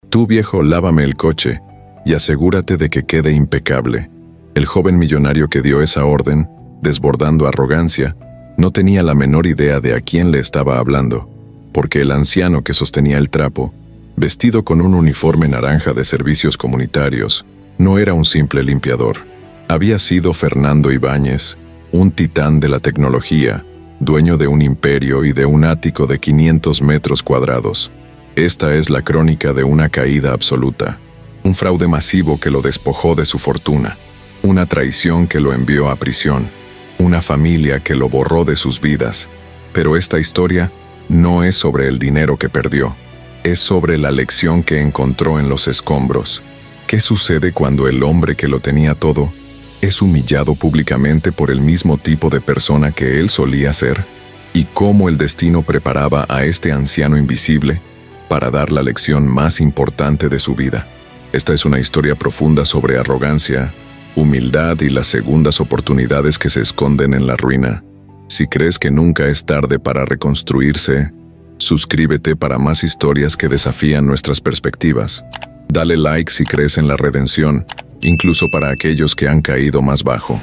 Tú, viejo, lávame el coche y asegúrate de que quede impecable. El joven millonario que dio esa orden, desbordando arrogancia, no tenía la menor idea de a quién le estaba hablando, porque el anciano que sostenía el trapo, vestido con un uniforme naranja de servicios comunitarios, no era un simple limpiador. Había sido Fernando Ibáñez, un titán de la tecnología, dueño de un imperio y de un ático de 500 metros cuadrados. Esta es la crónica de una caída absoluta, un fraude masivo que lo despojó de su fortuna, una traición que lo envió a prisión, una familia que lo borró de sus vidas. Pero esta historia no es sobre el dinero que perdió, es sobre la lección que encontró en los escombros. ¿Qué sucede cuando el hombre que lo tenía todo es humillado públicamente por el mismo tipo de persona que él solía ser? ¿Y cómo el destino preparaba a este anciano invisible para dar la lección más importante de su vida? Esta es una historia profunda sobre arrogancia, humildad y las segundas oportunidades que se esconden en la ruina. Si crees que nunca es tarde para reconstruirse, suscríbete para más historias que desafían nuestras perspectivas. Dale like si crees en la redención, incluso para aquellos que han caído más bajo.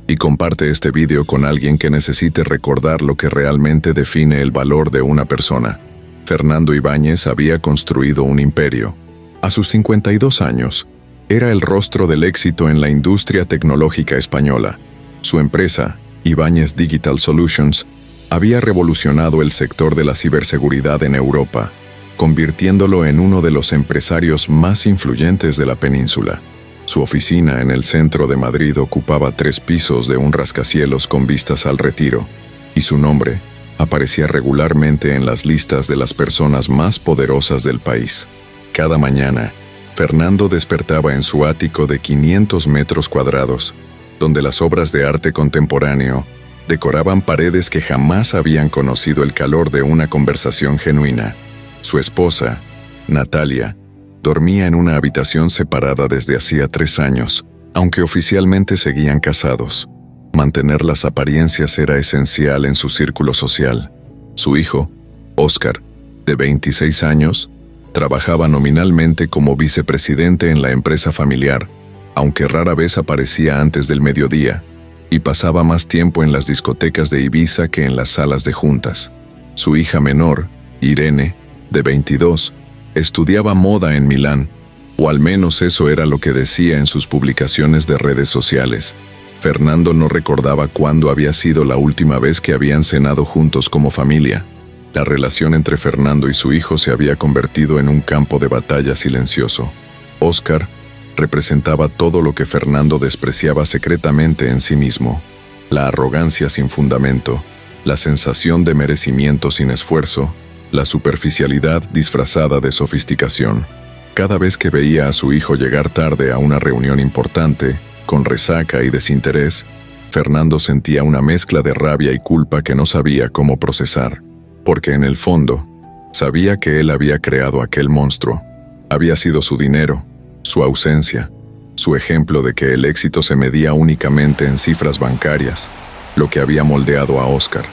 Y comparte este video con alguien que necesite recordar lo que realmente define el valor de una persona. Fernando Ibáñez había construido un imperio. A sus 52 años, era el rostro del éxito en la industria tecnológica española. Su empresa, Ibáñez Digital Solutions, había revolucionado el sector de la ciberseguridad en Europa, convirtiéndolo en uno de los empresarios más influyentes de la península. Su oficina en el centro de Madrid ocupaba 3 pisos de un rascacielos con vistas al Retiro, y su nombre aparecía regularmente en las listas de las personas más poderosas del país. Cada mañana, Fernando despertaba en su ático de 500 metros cuadrados, donde las obras de arte contemporáneo decoraban paredes que jamás habían conocido el calor de una conversación genuina. Su esposa, Natalia, dormía en una habitación separada desde hacía 3 años, aunque oficialmente seguían casados. Mantener las apariencias era esencial en su círculo social. Su hijo, Óscar, de 26 años, trabajaba nominalmente como vicepresidente en la empresa familiar, aunque rara vez aparecía antes del mediodía, y pasaba más tiempo en las discotecas de Ibiza que en las salas de juntas. Su hija menor, Irene, de 22, estudiaba moda en Milán, o al menos eso era lo que decía en sus publicaciones de redes sociales. Fernando no recordaba cuándo había sido la última vez que habían cenado juntos como familia. La relación entre Fernando y su hijo se había convertido en un campo de batalla silencioso. Óscar representaba todo lo que Fernando despreciaba secretamente en sí mismo: la arrogancia sin fundamento, la sensación de merecimiento sin esfuerzo, la superficialidad disfrazada de sofisticación. Cada vez que veía a su hijo llegar tarde a una reunión importante, con resaca y desinterés, Fernando sentía una mezcla de rabia y culpa que no sabía cómo procesar, porque en el fondo, sabía que él había creado aquel monstruo. Había sido su dinero, su ausencia, su ejemplo de que el éxito se medía únicamente en cifras bancarias, lo que había moldeado a Óscar.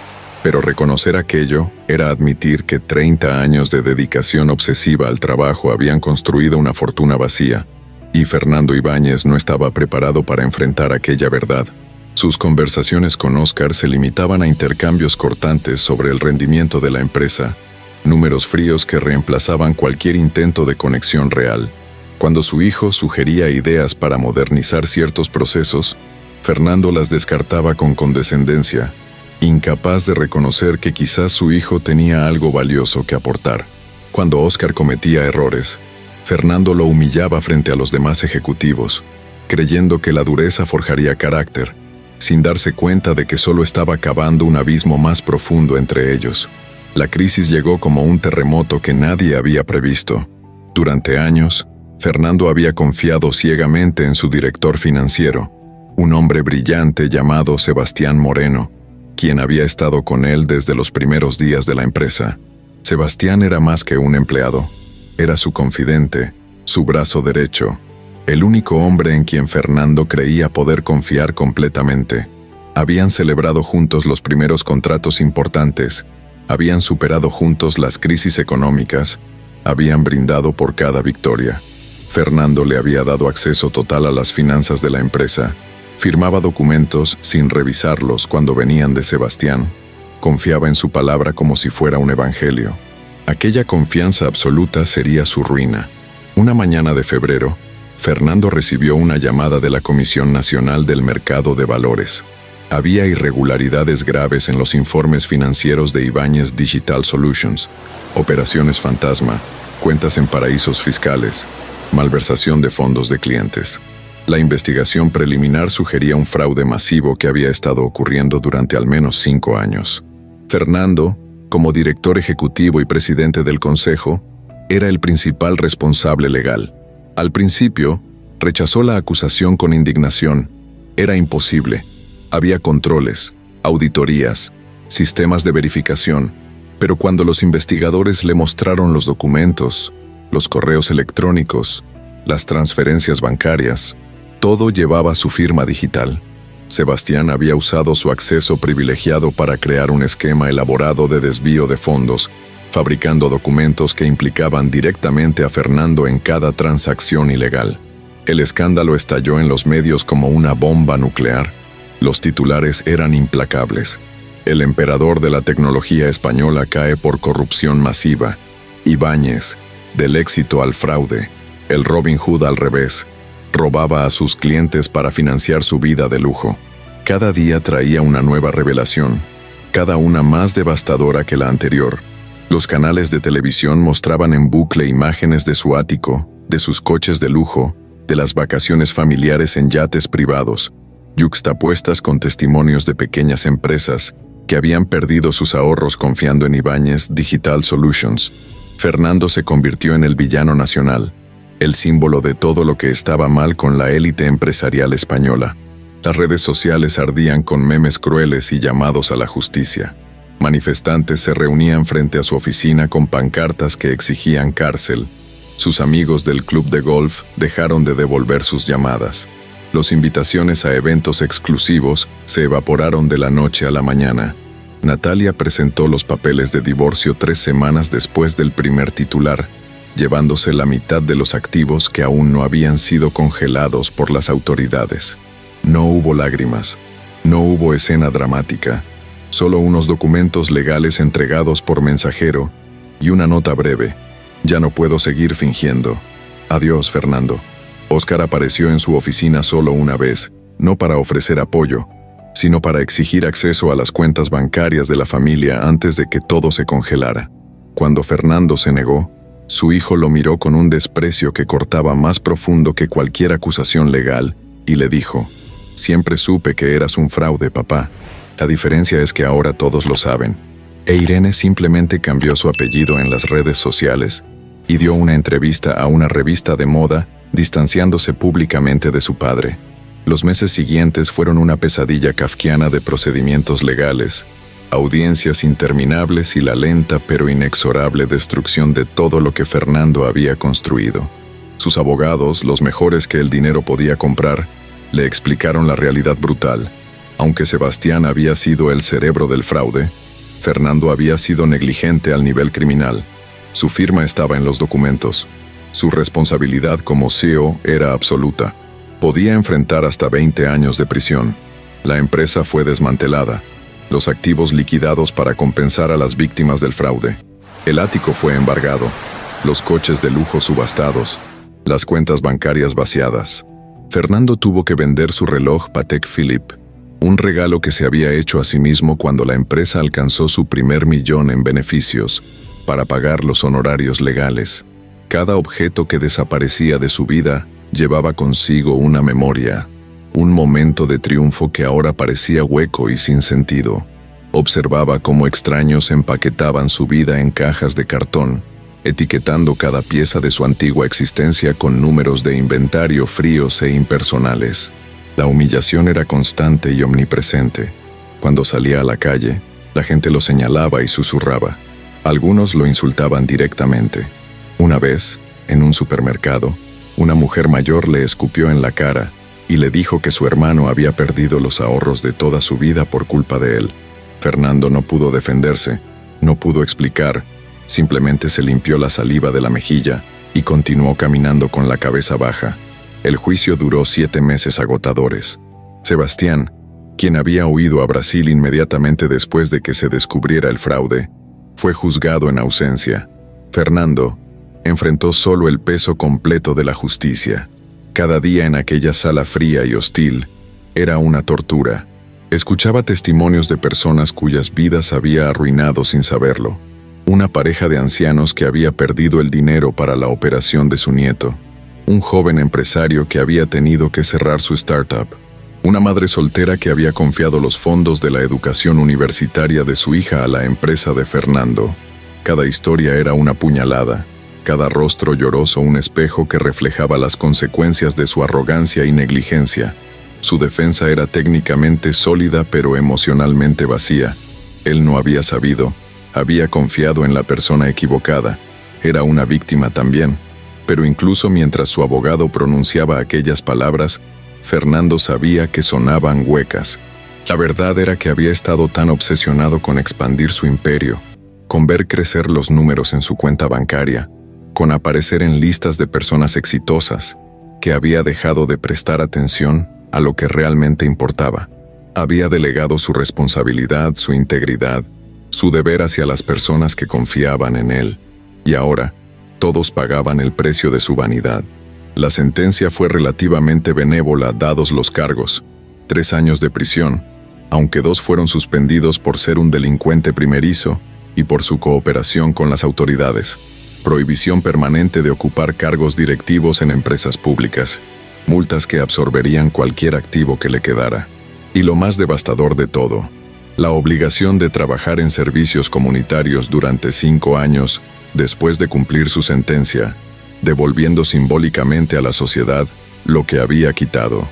Pero reconocer aquello era admitir que 30 años de dedicación obsesiva al trabajo habían construido una fortuna vacía, y Fernando Ibáñez no estaba preparado para enfrentar aquella verdad. Sus conversaciones con Óscar se limitaban a intercambios cortantes sobre el rendimiento de la empresa, números fríos que reemplazaban cualquier intento de conexión real. Cuando su hijo sugería ideas para modernizar ciertos procesos, Fernando las descartaba con condescendencia, incapaz de reconocer que quizás su hijo tenía algo valioso que aportar. Cuando Óscar cometía errores, Fernando lo humillaba frente a los demás ejecutivos, creyendo que la dureza forjaría carácter, sin darse cuenta de que solo estaba cavando un abismo más profundo entre ellos. La crisis llegó como un terremoto que nadie había previsto. Durante años, Fernando había confiado ciegamente en su director financiero, un hombre brillante llamado Sebastián Moreno, quien había estado con él desde los primeros días de la empresa. Sebastián era más que un empleado. Era su confidente, su brazo derecho, el único hombre en quien Fernando creía poder confiar completamente. Habían celebrado juntos los primeros contratos importantes, habían superado juntos las crisis económicas, Habían brindado por cada victoria. Fernando le había dado acceso total a las finanzas de la empresa. Firmaba documentos sin revisarlos cuando venían de Sebastián. Confiaba en su palabra como si fuera un evangelio. Aquella confianza absoluta sería su ruina. Una mañana de febrero, Fernando recibió una llamada de la Comisión Nacional del Mercado de Valores. Había irregularidades graves en los informes financieros de Ibáñez Digital Solutions, operaciones fantasma, cuentas en paraísos fiscales, malversación de fondos de clientes. La investigación preliminar sugería un fraude masivo que había estado ocurriendo durante al menos 5 años. Fernando, como director ejecutivo y presidente del consejo, era el principal responsable legal. Al principio, rechazó la acusación con indignación. Era imposible. Había controles, auditorías, sistemas de verificación, pero cuando los investigadores le mostraron los documentos, los correos electrónicos, las transferencias bancarias, todo llevaba su firma digital. Sebastián había usado su acceso privilegiado para crear un esquema elaborado de desvío de fondos, fabricando documentos que implicaban directamente a Fernando en cada transacción ilegal. El escándalo estalló en los medios como una bomba nuclear. Los titulares eran implacables. El emperador de la tecnología española cae por corrupción masiva. Ibáñez, del éxito al fraude. El Robin Hood al revés. Robaba a sus clientes para financiar su vida de lujo. Cada día traía una nueva revelación, cada una más devastadora que la anterior. Los canales de televisión mostraban en bucle imágenes de su ático, de sus coches de lujo, de las vacaciones familiares en yates privados, yuxtapuestas con testimonios de pequeñas empresas que habían perdido sus ahorros confiando en Ibáñez Digital Solutions. Fernando se convirtió en el villano nacional, el símbolo de todo lo que estaba mal con la élite empresarial española. Las redes sociales ardían con memes crueles y llamados a la justicia. Manifestantes se reunían frente a su oficina con pancartas que exigían cárcel. Sus amigos del club de golf dejaron de devolver sus llamadas. Las invitaciones a eventos exclusivos se evaporaron de la noche a la mañana. Natalia presentó los papeles de divorcio 3 semanas después del primer titular, llevándose la mitad de los activos que aún no habían sido congelados por las autoridades. No hubo lágrimas, no hubo escena dramática, solo unos documentos legales entregados por mensajero y una nota breve. Ya no puedo seguir fingiendo. Adiós, Fernando. Óscar apareció en su oficina solo una vez, no para ofrecer apoyo, sino para exigir acceso a las cuentas bancarias de la familia antes de que todo se congelara. Cuando Fernando se negó, su hijo lo miró con un desprecio que cortaba más profundo que cualquier acusación legal y le dijo: «Siempre supe que eras un fraude, papá. La diferencia es que ahora todos lo saben». E Irene simplemente cambió su apellido en las redes sociales y dio una entrevista a una revista de moda, distanciándose públicamente de su padre. Los meses siguientes fueron una pesadilla kafkiana de procedimientos legales, audiencias interminables y la lenta pero inexorable destrucción de todo lo que Fernando había construido. Sus abogados, los mejores que el dinero podía comprar, le explicaron la realidad brutal. Aunque Sebastián había sido el cerebro del fraude, Fernando había sido negligente al nivel criminal. Su firma estaba en los documentos. Su responsabilidad como CEO era absoluta. Podía enfrentar hasta 20 años de prisión. La empresa fue desmantelada. Los activos liquidados para compensar a las víctimas del fraude. El ático fue embargado. Los coches de lujo subastados. Las cuentas bancarias vaciadas. Fernando tuvo que vender su reloj Patek Philippe, un regalo que se había hecho a sí mismo cuando la empresa alcanzó su primer millón en beneficios, para pagar los honorarios legales. Cada objeto que desaparecía de su vida llevaba consigo una memoria, un momento de triunfo que ahora parecía hueco y sin sentido. Observaba cómo extraños empaquetaban su vida en cajas de cartón, etiquetando cada pieza de su antigua existencia con números de inventario fríos e impersonales. La humillación era constante y omnipresente. Cuando salía a la calle, la gente lo señalaba y susurraba. Algunos lo insultaban directamente. Una vez, en un supermercado, una mujer mayor le escupió en la cara y le dijo que su hermano había perdido los ahorros de toda su vida por culpa de él. Fernando no pudo defenderse, no pudo explicar, Simplemente se limpió la saliva de la mejilla y continuó caminando con la cabeza baja. El juicio duró 7 meses agotadores. Sebastián, quien había huido a Brasil inmediatamente después de que se descubriera el fraude, fue juzgado en ausencia. Fernando enfrentó solo el peso completo de la justicia. Cada día en aquella sala fría y hostil era una tortura. Escuchaba testimonios de personas cuyas vidas había arruinado sin saberlo. Una pareja de ancianos que había perdido el dinero para la operación de su nieto. Un joven empresario que había tenido que cerrar su startup. Una madre soltera que había confiado los fondos de la educación universitaria de su hija a la empresa de Fernando. Cada historia era una puñalada. Cada rostro lloroso un espejo que reflejaba las consecuencias de su arrogancia y negligencia. Su defensa era técnicamente sólida pero emocionalmente vacía. Él no había sabido, había confiado en la persona equivocada. Era una víctima también. Pero incluso mientras su abogado pronunciaba aquellas palabras, Fernando sabía que sonaban huecas. La verdad era que había estado tan obsesionado con expandir su imperio, con ver crecer los números en su cuenta bancaria, con aparecer en listas de personas exitosas, que había dejado de prestar atención a lo que realmente importaba. Había delegado su responsabilidad, su integridad, su deber hacia las personas que confiaban en él. Y ahora, todos pagaban el precio de su vanidad. La sentencia fue relativamente benévola dados los cargos. 3 años de prisión, aunque 2 fueron suspendidos por ser un delincuente primerizo y por su cooperación con las autoridades. Prohibición permanente de ocupar cargos directivos en empresas públicas. Multas que absorberían cualquier activo que le quedara. Y lo más devastador de todo, la obligación de trabajar en servicios comunitarios durante 5 años después de cumplir su sentencia, devolviendo simbólicamente a la sociedad lo que había quitado.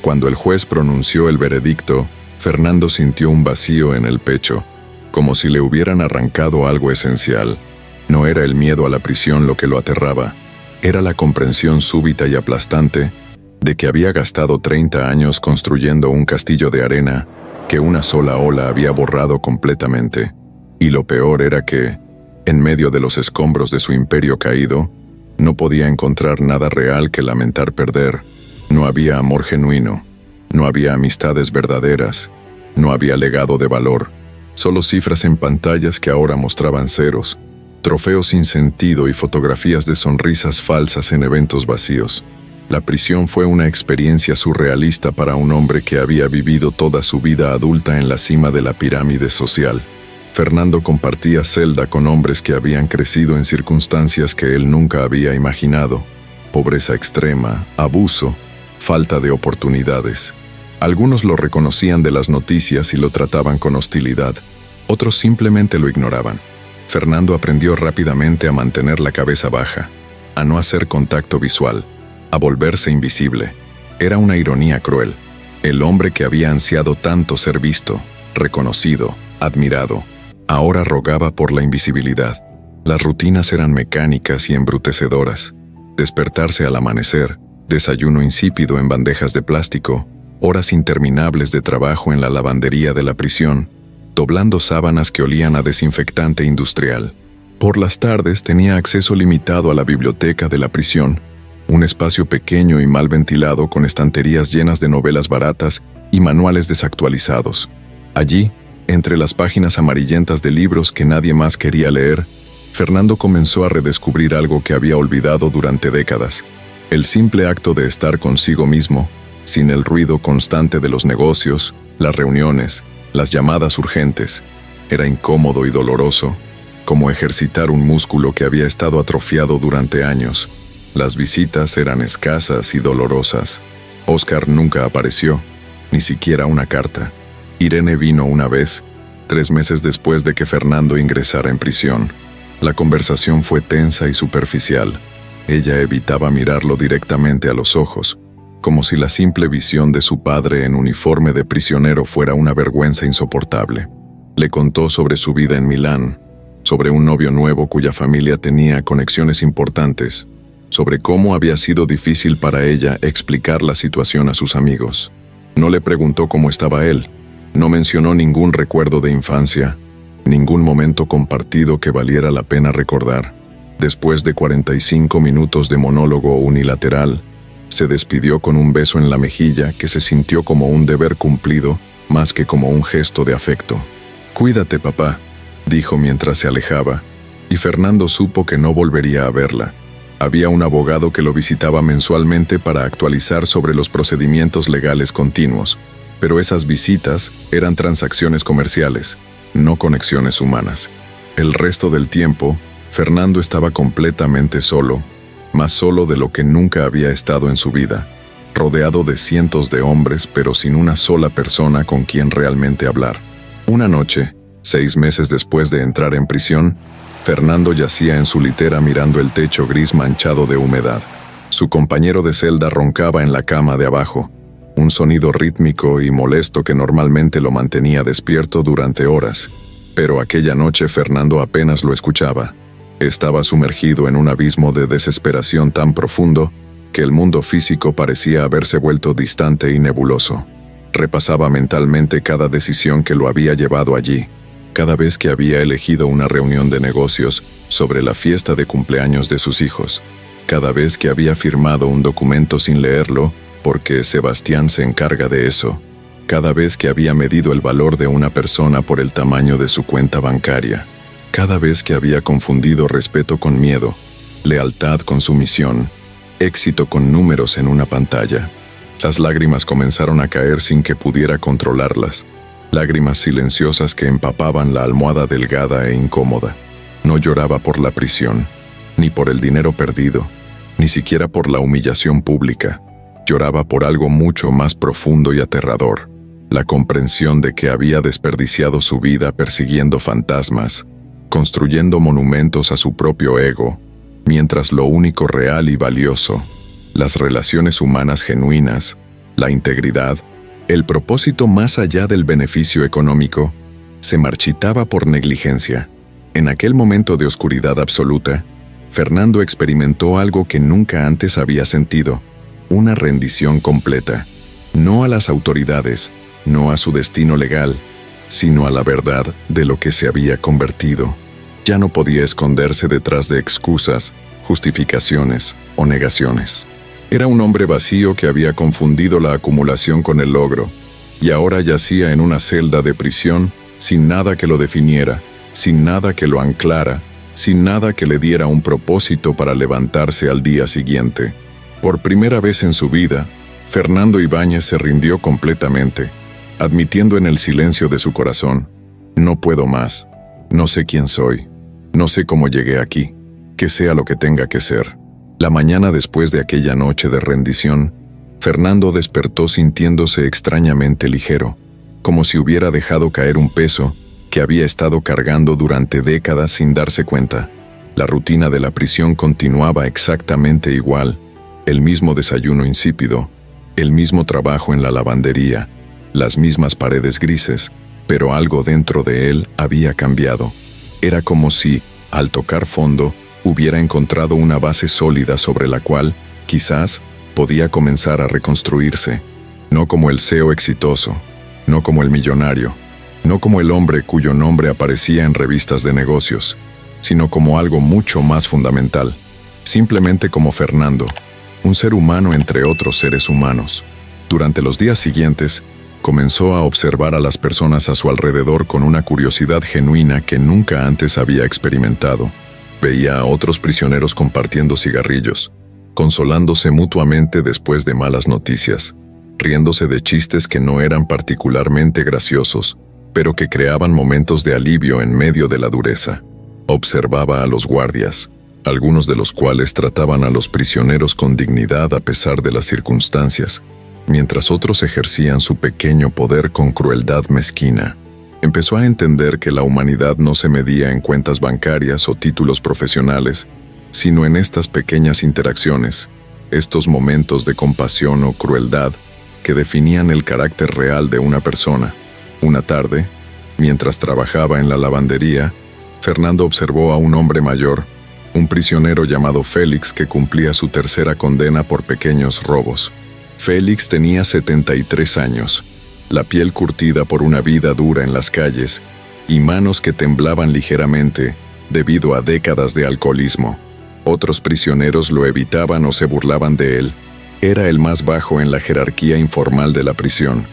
Cuando el juez pronunció el veredicto, Fernando sintió un vacío en el pecho, como si le hubieran arrancado algo esencial. No era el miedo a la prisión lo que lo aterraba, era la comprensión súbita y aplastante de que había gastado 30 años construyendo un castillo de arena que una sola ola había borrado completamente. Y lo peor era que, en medio de los escombros de su imperio caído, no podía encontrar nada real que lamentar perder. No había amor genuino, no había amistades verdaderas, no había legado de valor, solo cifras en pantallas que ahora mostraban ceros, trofeos sin sentido y fotografías de sonrisas falsas en eventos vacíos. La prisión fue una experiencia surrealista para un hombre que había vivido toda su vida adulta en la cima de la pirámide social. Fernando compartía celda con hombres que habían crecido en circunstancias que él nunca había imaginado. Pobreza extrema, abuso, falta de oportunidades. Algunos lo reconocían de las noticias y lo trataban con hostilidad. Otros simplemente lo ignoraban. Fernando aprendió rápidamente a mantener la cabeza baja, a no hacer contacto visual, a volverse invisible. Era una ironía cruel. El hombre que había ansiado tanto ser visto, reconocido, admirado, ahora rogaba por la invisibilidad. Las rutinas eran mecánicas y embrutecedoras. Despertarse al amanecer, desayuno insípido en bandejas de plástico, horas interminables de trabajo en la lavandería de la prisión, doblando sábanas que olían a desinfectante industrial. Por las tardes tenía acceso limitado a la biblioteca de la prisión, un espacio pequeño y mal ventilado con estanterías llenas de novelas baratas y manuales desactualizados. Allí, entre las páginas amarillentas de libros que nadie más quería leer, Fernando comenzó a redescubrir algo que había olvidado durante décadas. El simple acto de estar consigo mismo, sin el ruido constante de los negocios, las reuniones, las llamadas urgentes, era incómodo y doloroso, como ejercitar un músculo que había estado atrofiado durante años. Las visitas eran escasas y dolorosas. Oscar nunca apareció, ni siquiera una carta. Irene vino una vez, 3 meses después de que Fernando ingresara en prisión. La conversación fue tensa y superficial. Ella evitaba mirarlo directamente a los ojos, como si la simple visión de su padre en uniforme de prisionero fuera una vergüenza insoportable. Le contó sobre su vida en Milán, sobre un novio nuevo cuya familia tenía conexiones importantes, sobre cómo había sido difícil para ella explicar la situación a sus amigos. No le preguntó cómo estaba él, no mencionó ningún recuerdo de infancia, ningún momento compartido que valiera la pena recordar. Después de 45 minutos de monólogo unilateral, se despidió con un beso en la mejilla que se sintió como un deber cumplido más que como un gesto de afecto. «Cuídate, papá», dijo mientras se alejaba, y Fernando supo que no volvería a verla. Había un abogado que lo visitaba mensualmente para actualizar sobre los procedimientos legales continuos, pero esas visitas eran transacciones comerciales, no conexiones humanas. El resto del tiempo, Fernando estaba completamente solo, más solo de lo que nunca había estado en su vida, rodeado de cientos de hombres pero sin una sola persona con quien realmente hablar. Una noche, 6 meses después de entrar en prisión, Fernando yacía en su litera mirando el techo gris manchado de humedad. Su compañero de celda roncaba en la cama de abajo, un sonido rítmico y molesto que normalmente lo mantenía despierto durante horas. Pero aquella noche Fernando apenas lo escuchaba. Estaba sumergido en un abismo de desesperación tan profundo que el mundo físico parecía haberse vuelto distante y nebuloso. Repasaba mentalmente cada decisión que lo había llevado allí, cada vez que había elegido una reunión de negocios sobre la fiesta de cumpleaños de sus hijos, cada vez que había firmado un documento sin leerlo porque Sebastián se encarga de eso, cada vez que había medido el valor de una persona por el tamaño de su cuenta bancaria, cada vez que había confundido respeto con miedo, lealtad con sumisión, éxito con números en una pantalla. Las lágrimas comenzaron a caer sin que pudiera controlarlas, lágrimas silenciosas que empapaban la almohada delgada e incómoda. No lloraba por la prisión, ni por el dinero perdido, ni siquiera por la humillación pública. Lloraba por algo mucho más profundo y aterrador, la comprensión de que había desperdiciado su vida persiguiendo fantasmas, construyendo monumentos a su propio ego, mientras lo único real y valioso, las relaciones humanas genuinas, la integridad, el propósito más allá del beneficio económico, se marchitaba por negligencia. En aquel momento de oscuridad absoluta, Fernando experimentó algo que nunca antes había sentido, una rendición completa, no a las autoridades, no a su destino legal, sino a la verdad de lo que se había convertido. Ya no podía esconderse detrás de excusas, justificaciones o negaciones. Era un hombre vacío que había confundido la acumulación con el logro, y ahora yacía en una celda de prisión sin nada que lo definiera, sin nada que lo anclara, sin nada que le diera un propósito para levantarse al día siguiente. Por primera vez en su vida, Fernando Ibáñez se rindió completamente, admitiendo en el silencio de su corazón: «No puedo más, no sé quién soy, no sé cómo llegué aquí, que sea lo que tenga que ser». La mañana después de aquella noche de rendición, Fernando despertó sintiéndose extrañamente ligero, como si hubiera dejado caer un peso que había estado cargando durante décadas sin darse cuenta. La rutina de la prisión continuaba exactamente igual, el mismo desayuno insípido, el mismo trabajo en la lavandería, las mismas paredes grises, pero algo dentro de él había cambiado. Era como si, al tocar fondo, hubiera encontrado una base sólida sobre la cual, quizás, podía comenzar a reconstruirse, no como el CEO exitoso, no como el millonario, no como el hombre cuyo nombre aparecía en revistas de negocios, sino como algo mucho más fundamental, simplemente como Fernando, un ser humano entre otros seres humanos. Durante los días siguientes, comenzó a observar a las personas a su alrededor con una curiosidad genuina que nunca antes había experimentado. Veía a otros prisioneros compartiendo cigarrillos, consolándose mutuamente después de malas noticias, riéndose de chistes que no eran particularmente graciosos, pero que creaban momentos de alivio en medio de la dureza. Observaba a los guardias, algunos de los cuales trataban a los prisioneros con dignidad a pesar de las circunstancias, mientras otros ejercían su pequeño poder con crueldad mezquina. Empezó a entender que la humanidad no se medía en cuentas bancarias o títulos profesionales, sino en estas pequeñas interacciones, estos momentos de compasión o crueldad que definían el carácter real de una persona. Una tarde, mientras trabajaba en la lavandería, Fernando observó a un hombre mayor, un prisionero llamado Félix que cumplía su tercera condena por pequeños robos. Félix tenía 73 años, la piel curtida por una vida dura en las calles, y manos que temblaban ligeramente debido a décadas de alcoholismo. Otros prisioneros lo evitaban o se burlaban de él. Era el más bajo en la jerarquía informal de la prisión,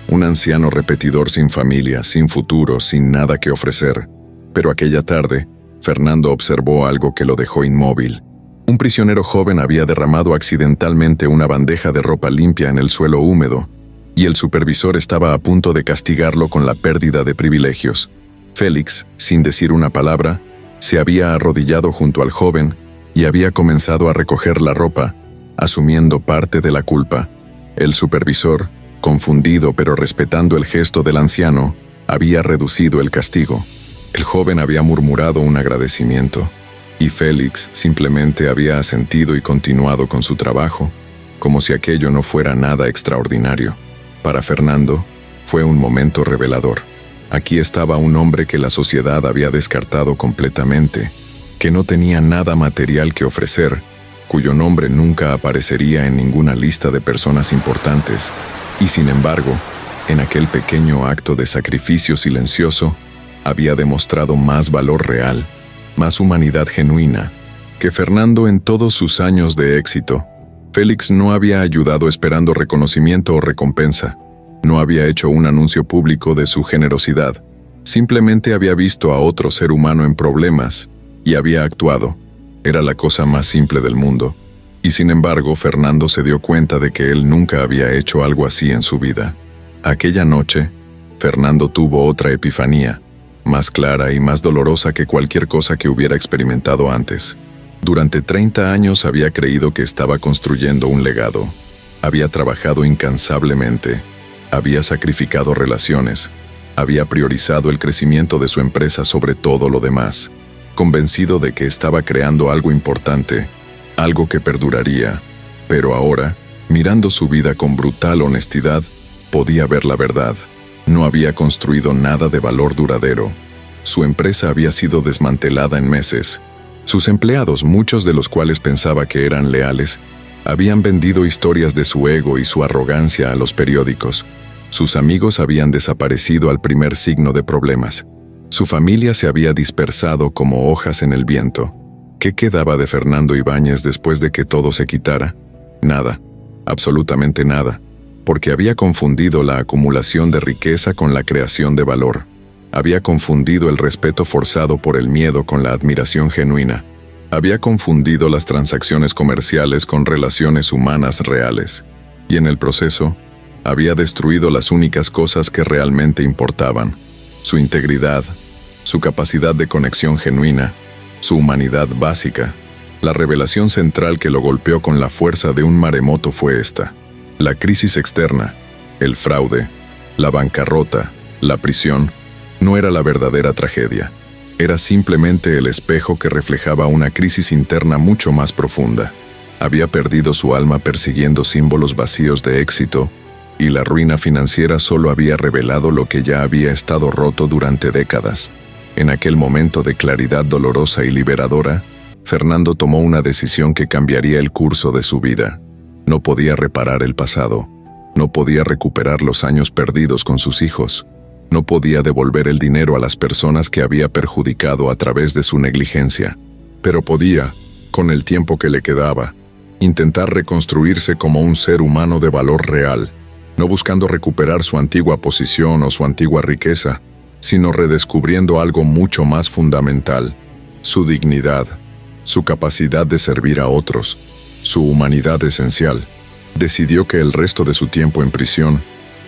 un anciano repetidor sin familia, sin futuro, sin nada que ofrecer. Pero aquella tarde, Fernando observó algo que lo dejó inmóvil. Un prisionero joven había derramado accidentalmente una bandeja de ropa limpia en el suelo húmedo, y el supervisor estaba a punto de castigarlo con la pérdida de privilegios. Félix, sin decir una palabra, se había arrodillado junto al joven y había comenzado a recoger la ropa, asumiendo parte de la culpa. El supervisor, confundido pero respetando el gesto del anciano, había reducido el castigo. El joven había murmurado un agradecimiento, y Félix simplemente había asentido y continuado con su trabajo, como si aquello no fuera nada extraordinario. Para Fernando, fue un momento revelador. Aquí estaba un hombre que la sociedad había descartado completamente, que no tenía nada material que ofrecer, cuyo nombre nunca aparecería en ninguna lista de personas importantes, y sin embargo, en aquel pequeño acto de sacrificio silencioso, había demostrado más valor real, más humanidad genuina, que Fernando en todos sus años de éxito. Félix no había ayudado esperando reconocimiento o recompensa. No había hecho un anuncio público de su generosidad. Simplemente había visto a otro ser humano en problemas y había actuado. Era la cosa más simple del mundo. Y sin embargo, Fernando se dio cuenta de que él nunca había hecho algo así en su vida. Aquella noche, Fernando tuvo otra epifanía, más clara y más dolorosa que cualquier cosa que hubiera experimentado antes. Durante 30 años había creído que estaba construyendo un legado. Había trabajado incansablemente. Había sacrificado relaciones. Había priorizado el crecimiento de su empresa sobre todo lo demás, convencido de que estaba creando algo importante, algo que perduraría. Pero ahora, mirando su vida con brutal honestidad, podía ver la verdad. No había construido nada de valor duradero. Su empresa había sido desmantelada en meses. Sus empleados, muchos de los cuales pensaba que eran leales, habían vendido historias de su ego y su arrogancia a los periódicos. Sus amigos habían desaparecido al primer signo de problemas. Su familia se había dispersado como hojas en el viento. ¿Qué quedaba de Fernando Ibáñez después de que todo se quitara? Nada, absolutamente nada, porque había confundido la acumulación de riqueza con la creación de valor. Había confundido el respeto forzado por el miedo con la admiración genuina. Había confundido las transacciones comerciales con relaciones humanas reales. Y en el proceso, había destruido las únicas cosas que realmente importaban: su integridad, su capacidad de conexión genuina, su humanidad básica. La revelación central que lo golpeó con la fuerza de un maremoto fue esta: la crisis externa, el fraude, la bancarrota, la prisión, no era la verdadera tragedia. Era simplemente el espejo que reflejaba una crisis interna mucho más profunda. Había perdido su alma persiguiendo símbolos vacíos de éxito, y la ruina financiera solo había revelado lo que ya había estado roto durante décadas. En aquel momento de claridad dolorosa y liberadora, Fernando tomó una decisión que cambiaría el curso de su vida. No podía reparar el pasado. No podía recuperar los años perdidos con sus hijos. No podía devolver el dinero a las personas que había perjudicado a través de su negligencia. Pero podía, con el tiempo que le quedaba, intentar reconstruirse como un ser humano de valor real, no buscando recuperar su antigua posición o su antigua riqueza, sino redescubriendo algo mucho más fundamental: su dignidad, su capacidad de servir a otros, su humanidad esencial. Decidió que el resto de su tiempo en prisión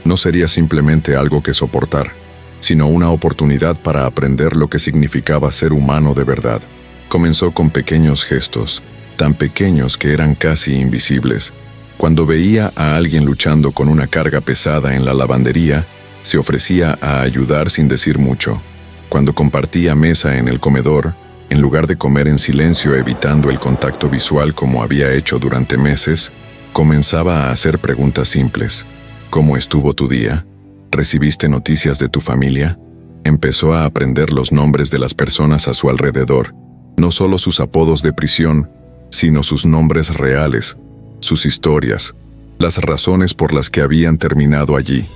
no sería simplemente algo que soportar, sino una oportunidad para aprender lo que significaba ser humano de verdad. Comenzó con pequeños gestos, tan pequeños que eran casi invisibles. Cuando veía a alguien luchando con una carga pesada en la lavandería, se ofrecía a ayudar sin decir mucho. Cuando compartía mesa en el comedor, en lugar de comer en silencio evitando el contacto visual como había hecho durante meses, comenzaba a hacer preguntas simples. ¿Cómo estuvo tu día? ¿Recibiste noticias de tu familia? Empezó a aprender los nombres de las personas a su alrededor, no solo sus apodos de prisión, sino sus nombres reales, sus historias, las razones por las que habían terminado allí.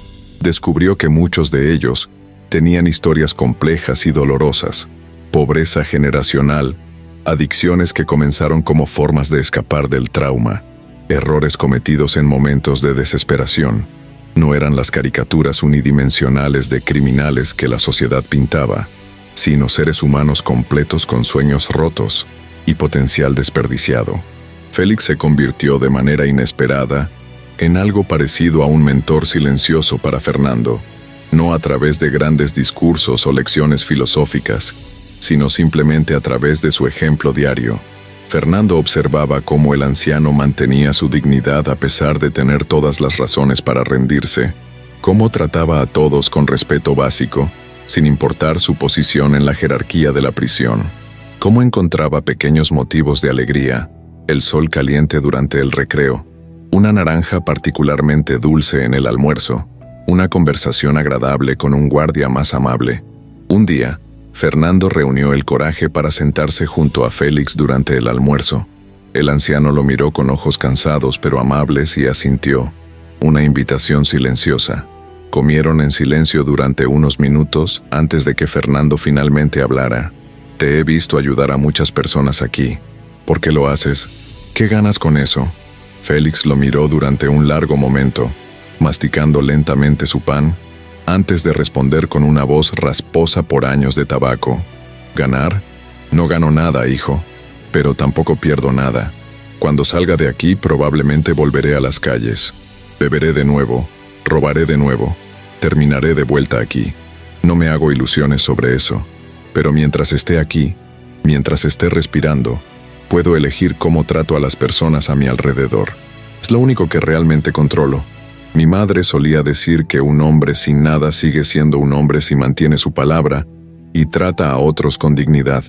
Descubrió que muchos de ellos Tenían historias complejas y dolorosas, pobreza generacional, adicciones que comenzaron como formas de escapar del trauma, errores cometidos en momentos de desesperación. No eran las caricaturas unidimensionales de criminales que la sociedad pintaba, sino seres humanos completos con sueños rotos y potencial desperdiciado. Félix se convirtió de manera inesperada en algo parecido a un mentor silencioso para Fernando, no a través de grandes discursos o lecciones filosóficas, sino simplemente a través de su ejemplo diario. Fernando observaba cómo el anciano mantenía su dignidad a pesar de tener todas las razones para rendirse, cómo trataba a todos con respeto básico, sin importar su posición en la jerarquía de la prisión, cómo encontraba pequeños motivos de alegría, el sol caliente durante el recreo, una naranja particularmente dulce en el almuerzo, una conversación agradable con un guardia más amable. Un día, Fernando reunió el coraje para sentarse junto a Félix durante el almuerzo. El anciano lo miró con ojos cansados pero amables y asintió. Una invitación silenciosa. Comieron en silencio durante unos minutos antes de que Fernando finalmente hablara. Te he visto ayudar a muchas personas aquí. ¿Por qué lo haces? ¿Qué ganas con eso? Félix lo miró durante un largo momento, masticando lentamente su pan, antes de responder con una voz rasposa por años de tabaco. ¿Ganar? No gano nada, hijo, pero tampoco pierdo nada. Cuando salga de aquí probablemente volveré a las calles. Beberé de nuevo, robaré de nuevo, terminaré de vuelta aquí. No me hago ilusiones sobre eso, pero mientras esté aquí, mientras esté respirando, puedo elegir cómo trato a las personas a mi alrededor. Es lo único que realmente controlo. Mi madre solía decir que un hombre sin nada sigue siendo un hombre si mantiene su palabra y trata a otros con dignidad.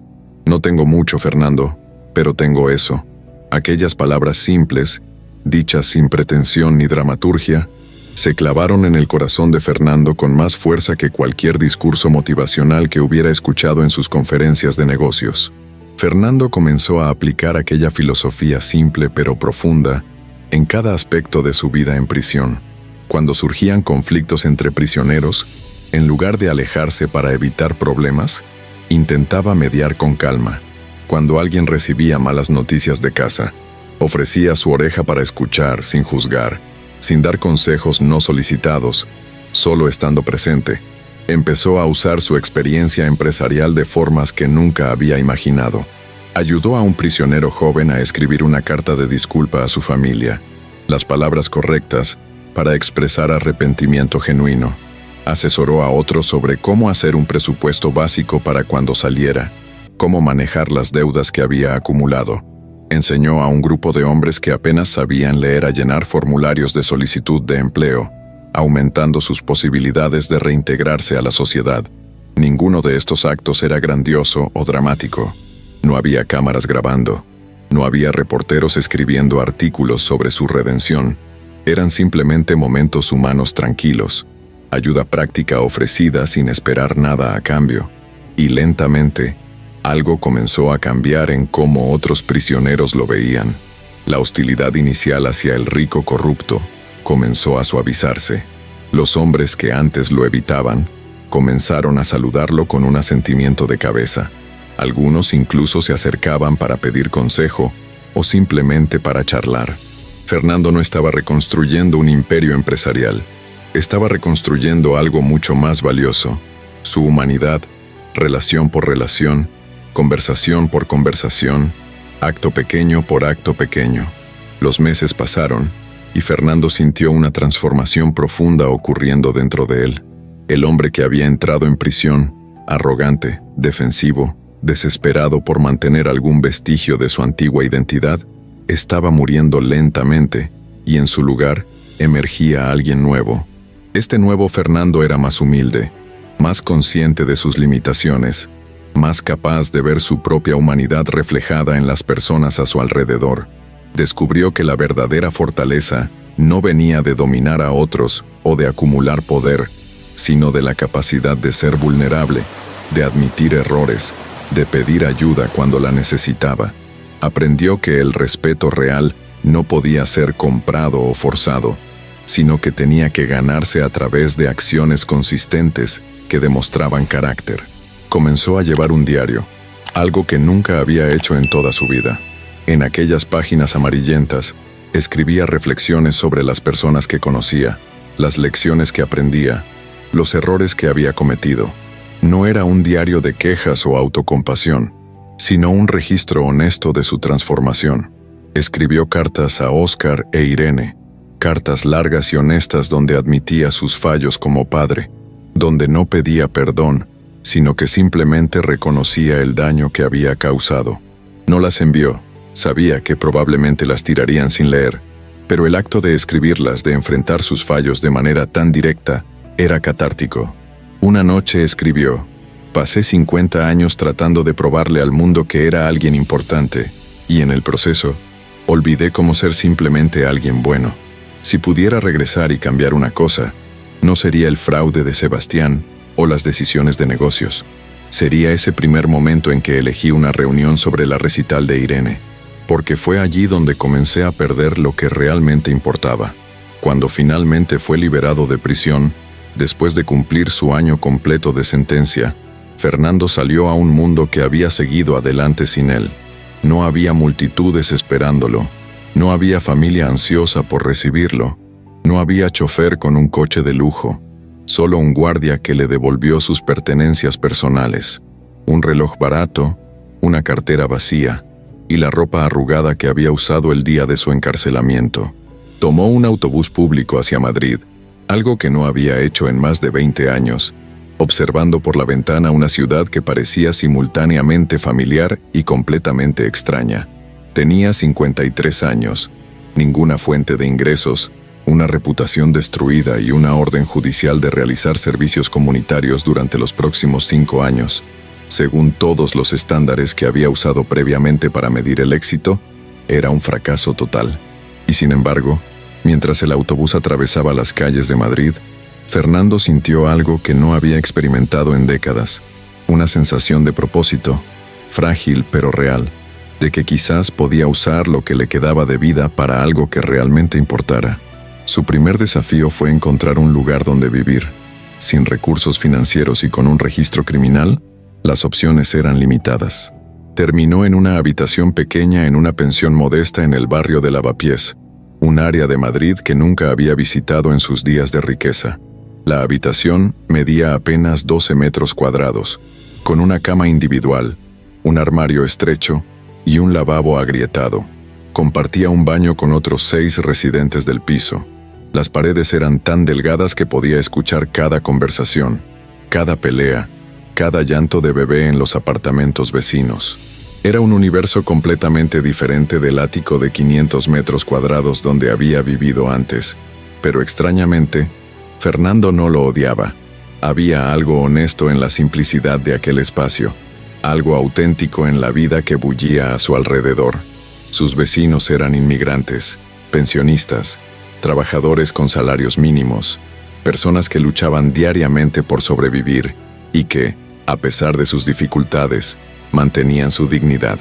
No tengo mucho, Fernando, pero tengo eso. Aquellas palabras simples, dichas sin pretensión ni dramaturgia, se clavaron en el corazón de Fernando con más fuerza que cualquier discurso motivacional que hubiera escuchado en sus conferencias de negocios. Fernando comenzó a aplicar aquella filosofía simple pero profunda en cada aspecto de su vida en prisión. Cuando surgían conflictos entre prisioneros, en lugar de alejarse para evitar problemas, intentaba mediar con calma. Cuando alguien recibía malas noticias de casa, ofrecía su oreja para escuchar sin juzgar, sin dar consejos no solicitados, solo estando presente. Empezó a usar su experiencia empresarial de formas que nunca había imaginado. Ayudó a un prisionero joven a escribir una carta de disculpa a su familia, las palabras correctas para expresar arrepentimiento genuino. Asesoró a otros sobre cómo hacer un presupuesto básico para cuando saliera, cómo manejar las deudas que había acumulado. Enseñó a un grupo de hombres que apenas sabían leer a llenar formularios de solicitud de empleo, aumentando sus posibilidades de reintegrarse a la sociedad. Ninguno de estos actos era grandioso o dramático. No había cámaras grabando. No había reporteros escribiendo artículos sobre su redención. Eran simplemente momentos humanos tranquilos, ayuda práctica ofrecida sin esperar nada a cambio. Y lentamente, algo comenzó a cambiar en cómo otros prisioneros lo veían. La hostilidad inicial hacia el rico corrupto comenzó a suavizarse. Los hombres que antes lo evitaban comenzaron a saludarlo con un asentimiento de cabeza. Algunos incluso se acercaban para pedir consejo o simplemente para charlar. Fernando no estaba reconstruyendo un imperio empresarial. Estaba reconstruyendo algo mucho más valioso: su humanidad, relación por relación, conversación por conversación, acto pequeño por acto pequeño. Los meses pasaron y Fernando sintió una transformación profunda ocurriendo dentro de él. El hombre que había entrado en prisión, arrogante, defensivo, desesperado por mantener algún vestigio de su antigua identidad, estaba muriendo lentamente, y en su lugar emergía alguien nuevo. Este nuevo Fernando era más humilde, más consciente de sus limitaciones, más capaz de ver su propia humanidad reflejada en las personas a su alrededor. Descubrió que la verdadera fortaleza no venía de dominar a otros o de acumular poder, sino de la capacidad de ser vulnerable, de admitir errores, de pedir ayuda cuando la necesitaba. Aprendió que el respeto real no podía ser comprado o forzado. sino que tenía que ganarse a través de acciones consistentes que demostraban carácter. Comenzó a llevar un diario, algo que nunca había hecho en toda su vida. En aquellas páginas amarillentas, escribía reflexiones sobre las personas que conocía, las lecciones que aprendía, los errores que había cometido. No era un diario de quejas o autocompasión, sino un registro honesto de su transformación. Escribió cartas a Oscar e Irene, cartas largas y honestas donde admitía sus fallos como padre, donde no pedía perdón, sino que simplemente reconocía el daño que había causado. No las envió, sabía que probablemente las tirarían sin leer, pero el acto de escribirlas, de enfrentar sus fallos de manera tan directa, era catártico. Una noche escribió: pasé 50 años tratando de probarle al mundo que era alguien importante, y en el proceso, olvidé cómo ser simplemente alguien bueno. Si pudiera regresar y cambiar una cosa, no sería el fraude de Sebastián o las decisiones de negocios. Sería ese primer momento en que elegí una reunión sobre la recital de Irene, porque fue allí donde comencé a perder lo que realmente importaba. Cuando finalmente fue liberado de prisión, después de cumplir su año completo de sentencia, Fernando salió a un mundo que había seguido adelante sin él. No había multitudes esperándolo, no había familia ansiosa por recibirlo, no había chofer con un coche de lujo, solo un guardia que le devolvió sus pertenencias personales, un reloj barato, una cartera vacía y la ropa arrugada que había usado el día de su encarcelamiento. Tomó un autobús público hacia Madrid, algo que no había hecho en más de 20 años, observando por la ventana una ciudad que parecía simultáneamente familiar y completamente extraña. Tenía 53 años, ninguna fuente de ingresos, una reputación destruida y una orden judicial de realizar servicios comunitarios durante los próximos 5 años. Según todos los estándares que había usado previamente para medir el éxito, era un fracaso total. Y sin embargo, mientras el autobús atravesaba las calles de Madrid, Fernando sintió algo que no había experimentado en décadas, una sensación de propósito, frágil pero real, de que quizás podía usar lo que le quedaba de vida para algo que realmente importara. Su primer desafío fue encontrar un lugar donde vivir. Sin recursos financieros y con un registro criminal, las opciones eran limitadas. Terminó en una habitación pequeña en una pensión modesta en el barrio de Lavapiés, un área de Madrid que nunca había visitado en sus días de riqueza. La habitación medía apenas 12 metros cuadrados, con una cama individual, un armario estrecho y un lavabo agrietado. Compartía un baño con otros 6 residentes del piso. Las paredes eran tan delgadas que podía escuchar cada conversación, cada pelea, cada llanto de bebé en los apartamentos vecinos. Era un universo completamente diferente del ático de 500 metros cuadrados donde había vivido antes, pero extrañamente, Fernando no lo odiaba. Había algo honesto en la simplicidad de aquel espacio, algo auténtico en la vida que bullía a su alrededor. Sus vecinos eran inmigrantes, pensionistas, trabajadores con salarios mínimos, personas que luchaban diariamente por sobrevivir y que, a pesar de sus dificultades, mantenían su dignidad.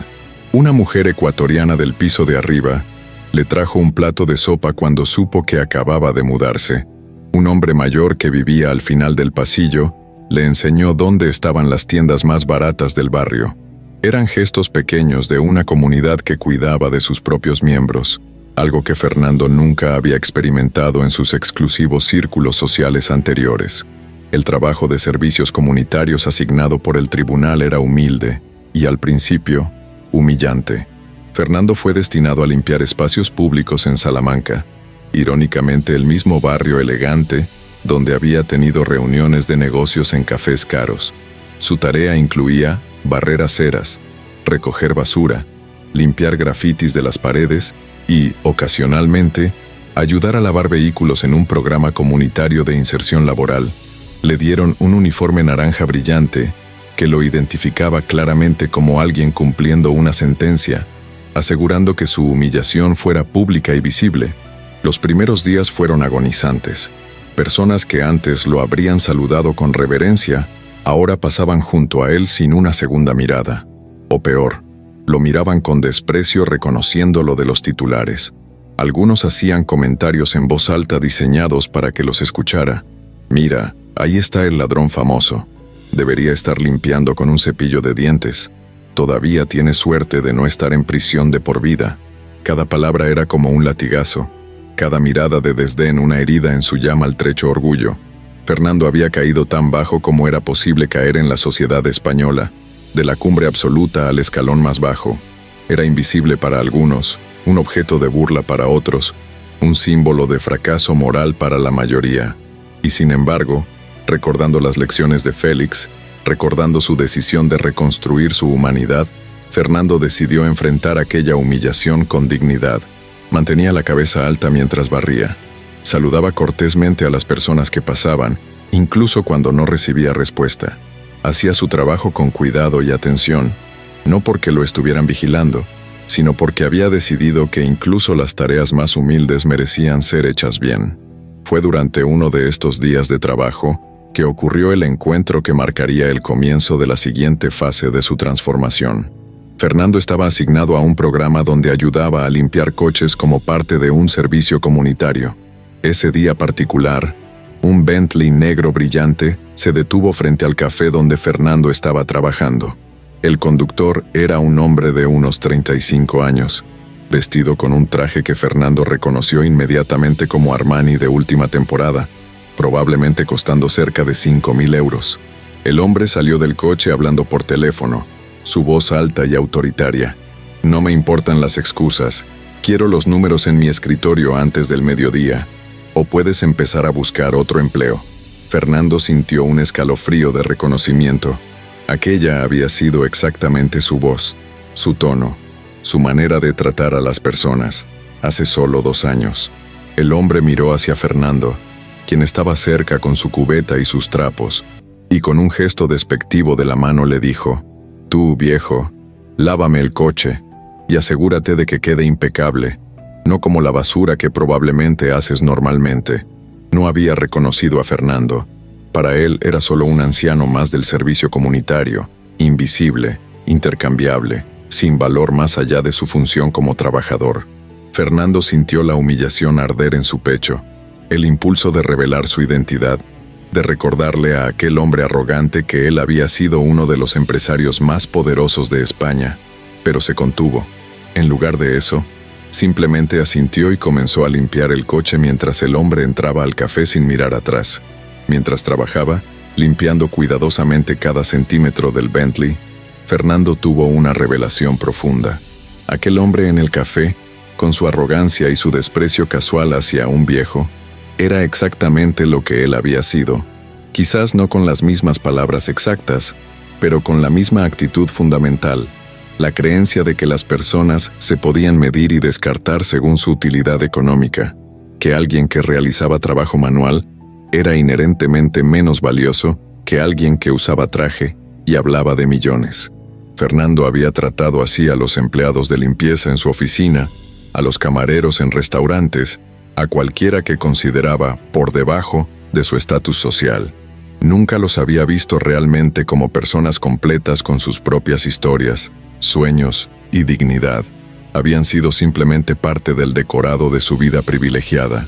Una mujer ecuatoriana del piso de arriba le trajo un plato de sopa cuando supo que acababa de mudarse. Un hombre mayor que vivía al final del pasillo le enseñó dónde estaban las tiendas más baratas del barrio. Eran gestos pequeños de una comunidad que cuidaba de sus propios miembros, algo que Fernando nunca había experimentado en sus exclusivos círculos sociales anteriores. El trabajo de servicios comunitarios asignado por el tribunal era humilde y, al principio, humillante. Fernando fue destinado a limpiar espacios públicos en Salamanca, irónicamente el mismo barrio elegante donde había tenido reuniones de negocios en cafés caros. Su tarea incluía barrer aceras, recoger basura, limpiar grafitis de las paredes y, ocasionalmente, ayudar a lavar vehículos en un programa comunitario de inserción laboral. Le dieron un uniforme naranja brillante que lo identificaba claramente como alguien cumpliendo una sentencia, asegurando que su humillación fuera pública y visible. Los primeros días fueron agonizantes. Personas que antes lo habrían saludado con reverencia, ahora pasaban junto a él sin una segunda mirada. O peor, lo miraban con desprecio reconociendo lo de los titulares. Algunos hacían comentarios en voz alta diseñados para que los escuchara. «Mira, ahí está el ladrón famoso. Debería estar limpiando con un cepillo de dientes. Todavía tiene suerte de no estar en prisión de por vida». Cada palabra era como un latigazo, cada mirada de desdén una herida en su ya maltrecho orgullo. Fernando había caído tan bajo como era posible caer en la sociedad española, de la cumbre absoluta al escalón más bajo. Era invisible para algunos, un objeto de burla para otros, un símbolo de fracaso moral para la mayoría. Y sin embargo, recordando las lecciones de Félix, recordando su decisión de reconstruir su humanidad, Fernando decidió enfrentar aquella humillación con dignidad. Mantenía la cabeza alta mientras barría. Saludaba cortésmente a las personas que pasaban, incluso cuando no recibía respuesta. Hacía su trabajo con cuidado y atención, no porque lo estuvieran vigilando, sino porque había decidido que incluso las tareas más humildes merecían ser hechas bien. Fue durante uno de estos días de trabajo que ocurrió el encuentro que marcaría el comienzo de la siguiente fase de su transformación. Fernando estaba asignado a un programa donde ayudaba a limpiar coches como parte de un servicio comunitario. Ese día particular, un Bentley negro brillante se detuvo frente al café donde Fernando estaba trabajando. El conductor era un hombre de unos 35 años, vestido con un traje que Fernando reconoció inmediatamente como Armani de última temporada, probablemente costando cerca de 5.000 euros. El hombre salió del coche hablando por teléfono, su voz alta y autoritaria. «No me importan las excusas. Quiero los números en mi escritorio antes del mediodía. O puedes empezar a buscar otro empleo». Fernando sintió un escalofrío de reconocimiento. Aquella había sido exactamente su voz, su tono, su manera de tratar a las personas, hace solo 2 años. El hombre miró hacia Fernando, quien estaba cerca con su cubeta y sus trapos, y con un gesto despectivo de la mano le dijo: «Tú, viejo, lávame el coche y asegúrate de que quede impecable, no como la basura que probablemente haces normalmente». No había reconocido a Fernando. Para él era solo un anciano más del servicio comunitario, invisible, intercambiable, sin valor más allá de su función como trabajador. Fernando sintió la humillación arder en su pecho, el impulso de revelar su identidad, de recordarle a aquel hombre arrogante que él había sido uno de los empresarios más poderosos de España, pero se contuvo. En lugar de eso, simplemente asintió y comenzó a limpiar el coche mientras el hombre entraba al café sin mirar atrás. Mientras trabajaba, limpiando cuidadosamente cada centímetro del Bentley, Fernando tuvo una revelación profunda. Aquel hombre en el café, con su arrogancia y su desprecio casual hacia un viejo, era exactamente lo que él había sido. Quizás no con las mismas palabras exactas, pero con la misma actitud fundamental, la creencia de que las personas se podían medir y descartar según su utilidad económica, que alguien que realizaba trabajo manual era inherentemente menos valioso que alguien que usaba traje y hablaba de millones. Fernando había tratado así a los empleados de limpieza en su oficina, a los camareros en restaurantes, a cualquiera que consideraba por debajo de su estatus social. Nunca los había visto realmente como personas completas con sus propias historias, sueños y dignidad. Habían sido simplemente parte del decorado de su vida privilegiada.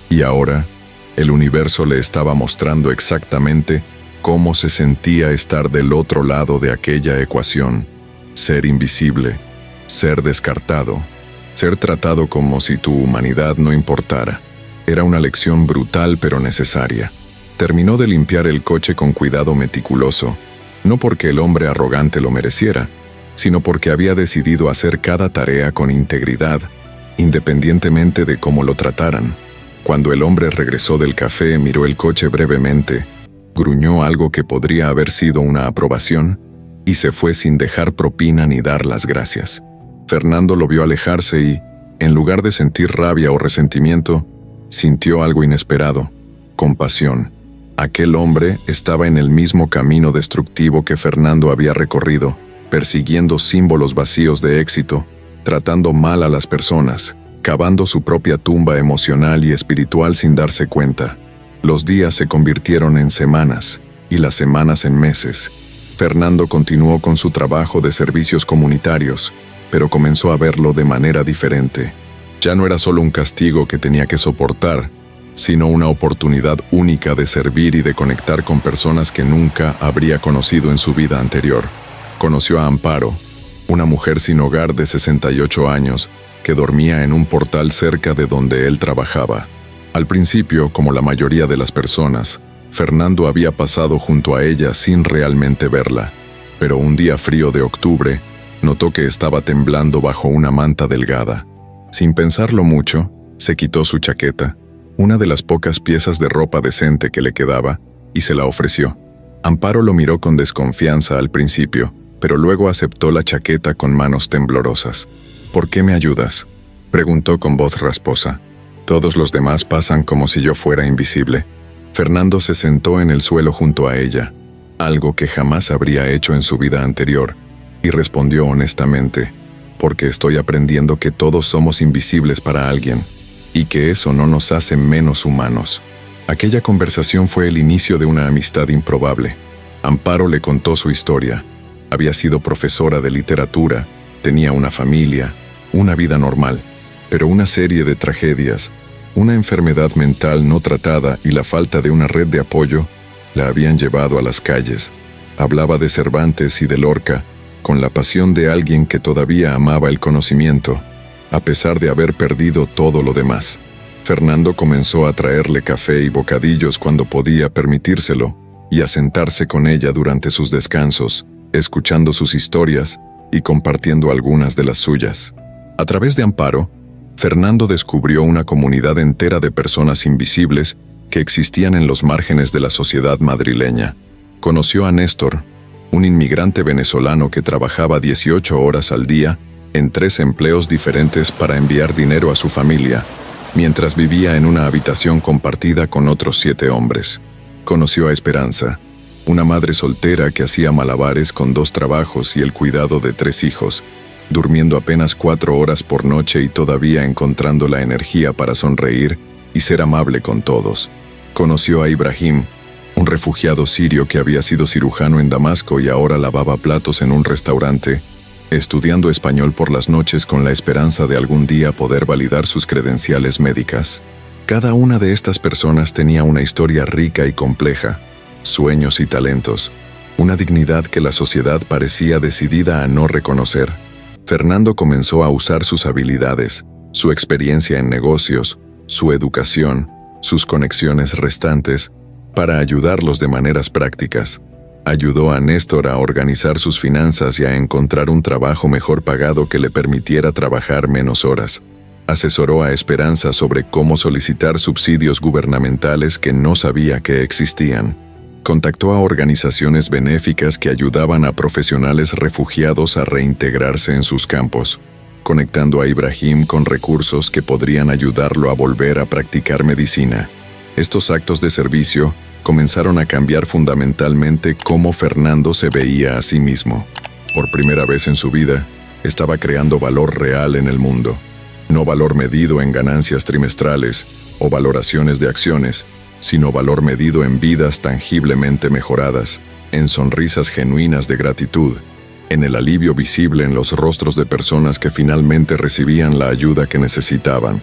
Y ahora, el universo le estaba mostrando exactamente cómo se sentía estar del otro lado de aquella ecuación. Ser invisible, ser descartado, ser tratado como si tu humanidad no importara. Era una lección brutal pero necesaria. Terminó de limpiar el coche con cuidado meticuloso, no porque el hombre arrogante lo mereciera, sino porque había decidido hacer cada tarea con integridad, independientemente de cómo lo trataran. Cuando el hombre regresó del café, miró el coche brevemente, gruñó algo que podría haber sido una aprobación, y se fue sin dejar propina ni dar las gracias. Fernando lo vio alejarse y, en lugar de sentir rabia o resentimiento, sintió algo inesperado: compasión. Aquel hombre estaba en el mismo camino destructivo que Fernando había recorrido, persiguiendo símbolos vacíos de éxito, tratando mal a las personas, cavando su propia tumba emocional y espiritual sin darse cuenta. Los días se convirtieron en semanas, y las semanas en meses. Fernando continuó con su trabajo de servicios comunitarios, pero comenzó a verlo de manera diferente. Ya no era solo un castigo que tenía que soportar, sino una oportunidad única de servir y de conectar con personas que nunca habría conocido en su vida anterior. Conoció a Amparo, una mujer sin hogar de 68 años, que dormía en un portal cerca de donde él trabajaba. Al principio, como la mayoría de las personas, Fernando había pasado junto a ella sin realmente verla, pero un día frío de octubre, notó que estaba temblando bajo una manta delgada. Sin pensarlo mucho, se quitó su chaqueta, una de las pocas piezas de ropa decente que le quedaba, y se la ofreció. Amparo lo miró con desconfianza al principio, pero luego aceptó la chaqueta con manos temblorosas. «¿Por qué me ayudas?», preguntó con voz rasposa. «Todos los demás pasan como si yo fuera invisible». Fernando se sentó en el suelo junto a ella, algo que jamás habría hecho en su vida anterior, y respondió honestamente: «Porque estoy aprendiendo que todos somos invisibles para alguien, y que eso no nos hace menos humanos». Aquella conversación fue el inicio de una amistad improbable. Amparo le contó su historia. Había sido profesora de literatura, tenía una familia, una vida normal, pero una serie de tragedias, una enfermedad mental no tratada y la falta de una red de apoyo la habían llevado a las calles. Hablaba de Cervantes y de Lorca, con la pasión de alguien que todavía amaba el conocimiento, a pesar de haber perdido todo lo demás. Fernando comenzó a traerle café y bocadillos cuando podía permitírselo, y a sentarse con ella durante sus descansos, escuchando sus historias y compartiendo algunas de las suyas. A través de Amparo, Fernando descubrió una comunidad entera de personas invisibles que existían en los márgenes de la sociedad madrileña. Conoció a Néstor, un inmigrante venezolano que trabajaba 18 horas al día en 3 empleos diferentes para enviar dinero a su familia, mientras vivía en una habitación compartida con otros 7 hombres. Conoció a Esperanza, una madre soltera que hacía malabares con 2 trabajos y el cuidado de 3 hijos, durmiendo apenas 4 horas por noche y todavía encontrando la energía para sonreír y ser amable con todos. Conoció a Ibrahim, un refugiado sirio que había sido cirujano en Damasco y ahora lavaba platos en un restaurante, estudiando español por las noches con la esperanza de algún día poder validar sus credenciales médicas. Cada una de estas personas tenía una historia rica y compleja, sueños y talentos, una dignidad que la sociedad parecía decidida a no reconocer. Fernando comenzó a usar sus habilidades, su experiencia en negocios, su educación, sus conexiones restantes, para ayudarlos de maneras prácticas. Ayudó a Néstor a organizar sus finanzas y a encontrar un trabajo mejor pagado que le permitiera trabajar menos horas. Asesoró a Esperanza sobre cómo solicitar subsidios gubernamentales que no sabía que existían. Contactó a organizaciones benéficas que ayudaban a profesionales refugiados a reintegrarse en sus campos, conectando a Ibrahim con recursos que podrían ayudarlo a volver a practicar medicina. Estos actos de servicio comenzaron a cambiar fundamentalmente cómo Fernando se veía a sí mismo. Por primera vez en su vida, estaba creando valor real en el mundo. No valor medido en ganancias trimestrales o valoraciones de acciones, sino valor medido en vidas tangiblemente mejoradas, en sonrisas genuinas de gratitud, en el alivio visible en los rostros de personas que finalmente recibían la ayuda que necesitaban.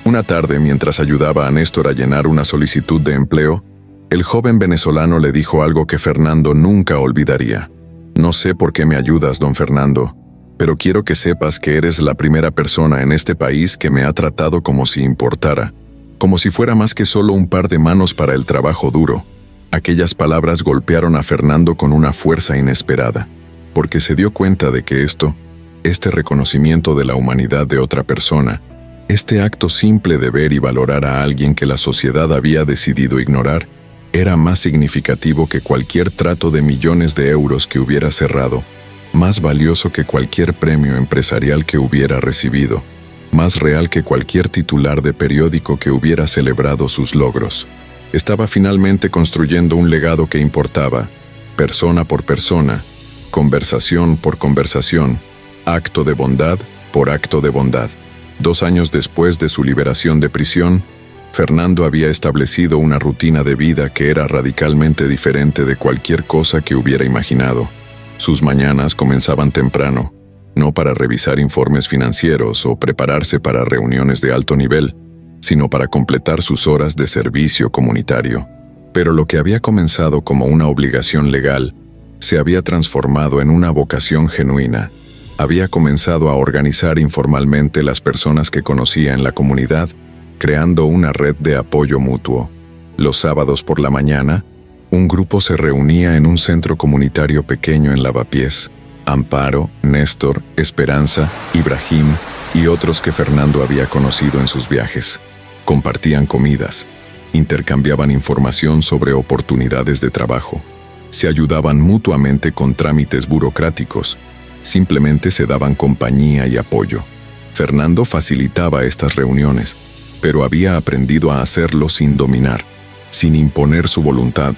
Una tarde, mientras ayudaba a Néstor a llenar una solicitud de empleo, el joven venezolano le dijo algo que Fernando nunca olvidaría. «No sé por qué me ayudas, don Fernando, pero quiero que sepas que eres la primera persona en este país que me ha tratado como si importara, como si fuera más que solo un par de manos para el trabajo duro». Aquellas palabras golpearon a Fernando con una fuerza inesperada, porque se dio cuenta de que este reconocimiento de la humanidad de otra persona, este acto simple de ver y valorar a alguien que la sociedad había decidido ignorar, era más significativo que cualquier trato de millones de euros que hubiera cerrado, más valioso que cualquier premio empresarial que hubiera recibido, más real que cualquier titular de periódico que hubiera celebrado sus logros. Estaba finalmente construyendo un legado que importaba, persona por persona, conversación por conversación, acto de bondad por acto de bondad. 2 años después de su liberación de prisión, Fernando había establecido una rutina de vida que era radicalmente diferente de cualquier cosa que hubiera imaginado. Sus mañanas comenzaban temprano. no para revisar informes financieros o prepararse para reuniones de alto nivel, sino para completar sus horas de servicio comunitario. Pero lo que había comenzado como una obligación legal se había transformado en una vocación genuina. Había comenzado a organizar informalmente las personas que conocía en la comunidad, creando una red de apoyo mutuo. Los sábados por la mañana, un grupo se reunía en un centro comunitario pequeño en Lavapiés. Amparo, Néstor, Esperanza, Ibrahim y otros que Fernando había conocido en sus viajes. Compartían comidas, intercambiaban información sobre oportunidades de trabajo, se ayudaban mutuamente con trámites burocráticos, simplemente se daban compañía y apoyo. Fernando facilitaba estas reuniones, pero había aprendido a hacerlo sin dominar, sin imponer su voluntad,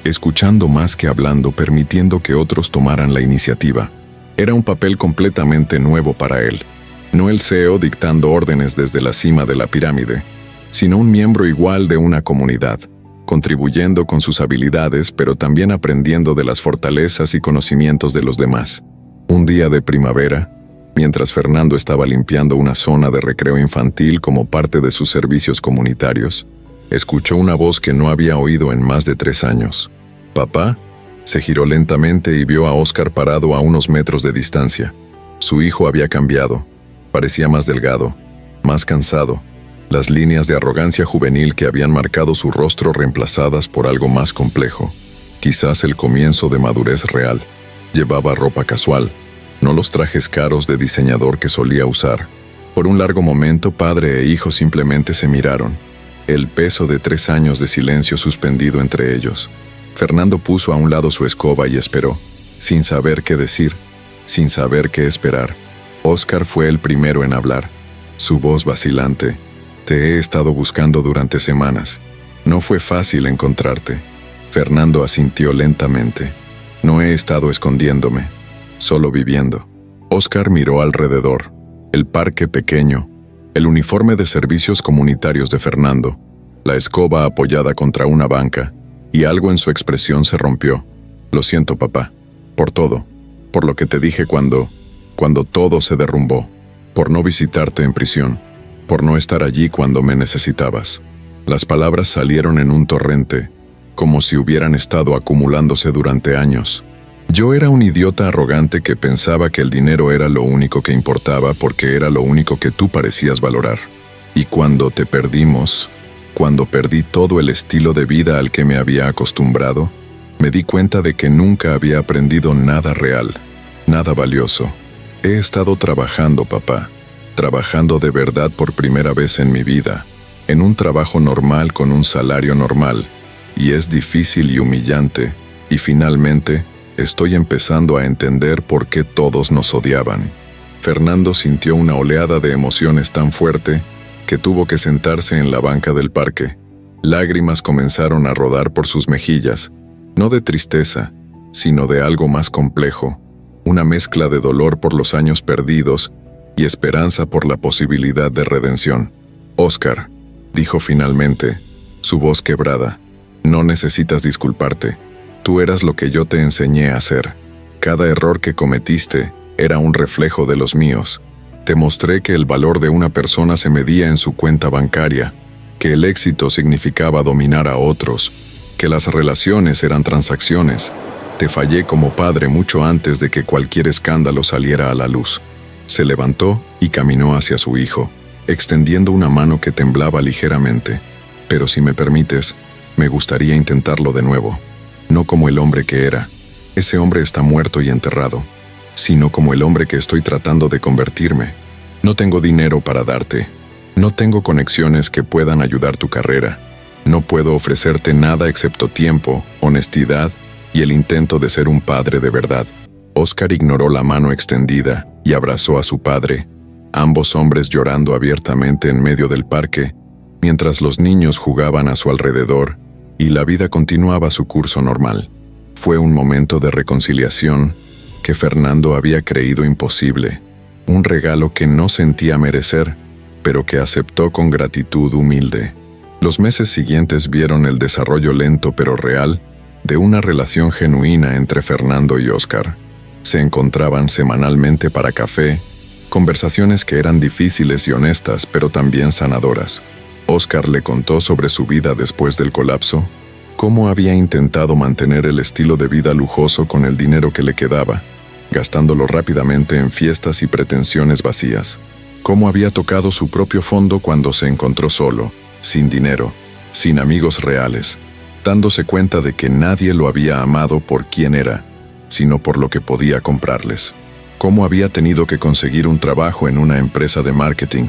escuchando más que hablando, permitiendo que otros tomaran la iniciativa. Era un papel completamente nuevo para él. No el CEO dictando órdenes desde la cima de la pirámide, sino un miembro igual de una comunidad, contribuyendo con sus habilidades, pero también aprendiendo de las fortalezas y conocimientos de los demás. Un día de primavera, mientras Fernando estaba limpiando una zona de recreo infantil como parte de sus servicios comunitarios, escuchó una voz que no había oído en más de 3 años. «Papá», se giró lentamente y vio a Óscar parado a unos metros de distancia. Su hijo había cambiado. Parecía más delgado, más cansado. Las líneas de arrogancia juvenil que habían marcado su rostro reemplazadas por algo más complejo. Quizás el comienzo de madurez real. Llevaba ropa casual, no los trajes caros de diseñador que solía usar. Por un largo momento, padre e hijo simplemente se miraron. El peso de 3 años de silencio suspendido entre ellos. Fernando puso a un lado su escoba y esperó, sin saber qué decir, sin saber qué esperar. Óscar fue el primero en hablar. Su voz vacilante. «Te he estado buscando durante semanas. No fue fácil encontrarte». Fernando asintió lentamente. «No he estado escondiéndome, solo viviendo». Óscar miró alrededor. El parque pequeño, el uniforme de servicios comunitarios de Fernando, la escoba apoyada contra una banca, y algo en su expresión se rompió. «Lo siento, papá, por todo, por lo que te dije cuando todo se derrumbó, por no visitarte en prisión, por no estar allí cuando me necesitabas». Las palabras salieron en un torrente, como si hubieran estado acumulándose durante años. Yo era un idiota arrogante que pensaba que el dinero era lo único que importaba porque era lo único que tú parecías valorar. Y cuando te perdimos, cuando perdí todo el estilo de vida al que me había acostumbrado, me di cuenta de que nunca había aprendido nada real, nada valioso. He estado trabajando, papá, trabajando de verdad por primera vez en mi vida, en un trabajo normal con un salario normal, y es difícil y humillante, y finalmente estoy empezando a entender por qué todos nos odiaban. Fernando sintió una oleada de emociones tan fuerte que tuvo que sentarse en la banca del parque. Lágrimas comenzaron a rodar por sus mejillas, no de tristeza, sino de algo más complejo, una mezcla de dolor por los años perdidos y esperanza por la posibilidad de redención. «Óscar», dijo finalmente, su voz quebrada, «no necesitas disculparte. Tú eras lo que yo te enseñé a hacer. Cada error que cometiste era un reflejo de los míos. Te mostré que el valor de una persona se medía en su cuenta bancaria, que el éxito significaba dominar a otros, que las relaciones eran transacciones. Te fallé como padre mucho antes de que cualquier escándalo saliera a la luz». Se levantó y caminó hacia su hijo, extendiendo una mano que temblaba ligeramente. «Pero si me permites, me gustaría intentarlo de nuevo. No como el hombre que era. Ese hombre está muerto y enterrado, sino como el hombre que estoy tratando de convertirme. No tengo dinero para darte. No tengo conexiones que puedan ayudar tu carrera. No puedo ofrecerte nada excepto tiempo, honestidad y el intento de ser un padre de verdad». Óscar ignoró la mano extendida y abrazó a su padre, ambos hombres llorando abiertamente en medio del parque, mientras los niños jugaban a su alrededor y la vida continuaba su curso normal. Fue un momento de reconciliación que Fernando había creído imposible, un regalo que no sentía merecer, pero que aceptó con gratitud humilde. Los meses siguientes vieron el desarrollo lento pero real de una relación genuina entre Fernando y Óscar. Se encontraban semanalmente para café, conversaciones que eran difíciles y honestas, pero también sanadoras. Oscar le contó sobre su vida después del colapso, cómo había intentado mantener el estilo de vida lujoso con el dinero que le quedaba, gastándolo rápidamente en fiestas y pretensiones vacías. Cómo había tocado su propio fondo cuando se encontró solo, sin dinero, sin amigos reales, dándose cuenta de que nadie lo había amado por quien era, sino por lo que podía comprarles. Cómo había tenido que conseguir un trabajo en una empresa de marketing,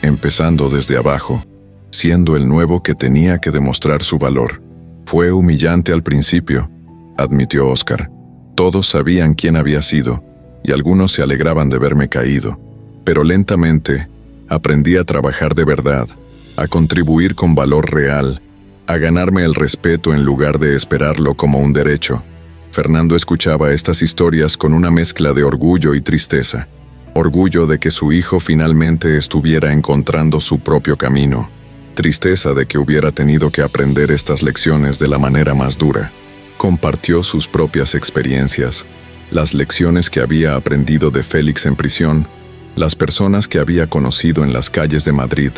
empezando desde abajo, siendo el nuevo que tenía que demostrar su valor. Fue humillante al principio, admitió Oscar. Todos sabían quién había sido, y algunos se alegraban de verme caído. Pero lentamente, aprendí a trabajar de verdad, a contribuir con valor real, a ganarme el respeto en lugar de esperarlo como un derecho. Fernando escuchaba estas historias con una mezcla de orgullo y tristeza. Orgullo de que su hijo finalmente estuviera encontrando su propio camino. Tristeza de que hubiera tenido que aprender estas lecciones de la manera más dura. Compartió sus propias experiencias, las lecciones que había aprendido de Félix en prisión, las personas que había conocido en las calles de Madrid,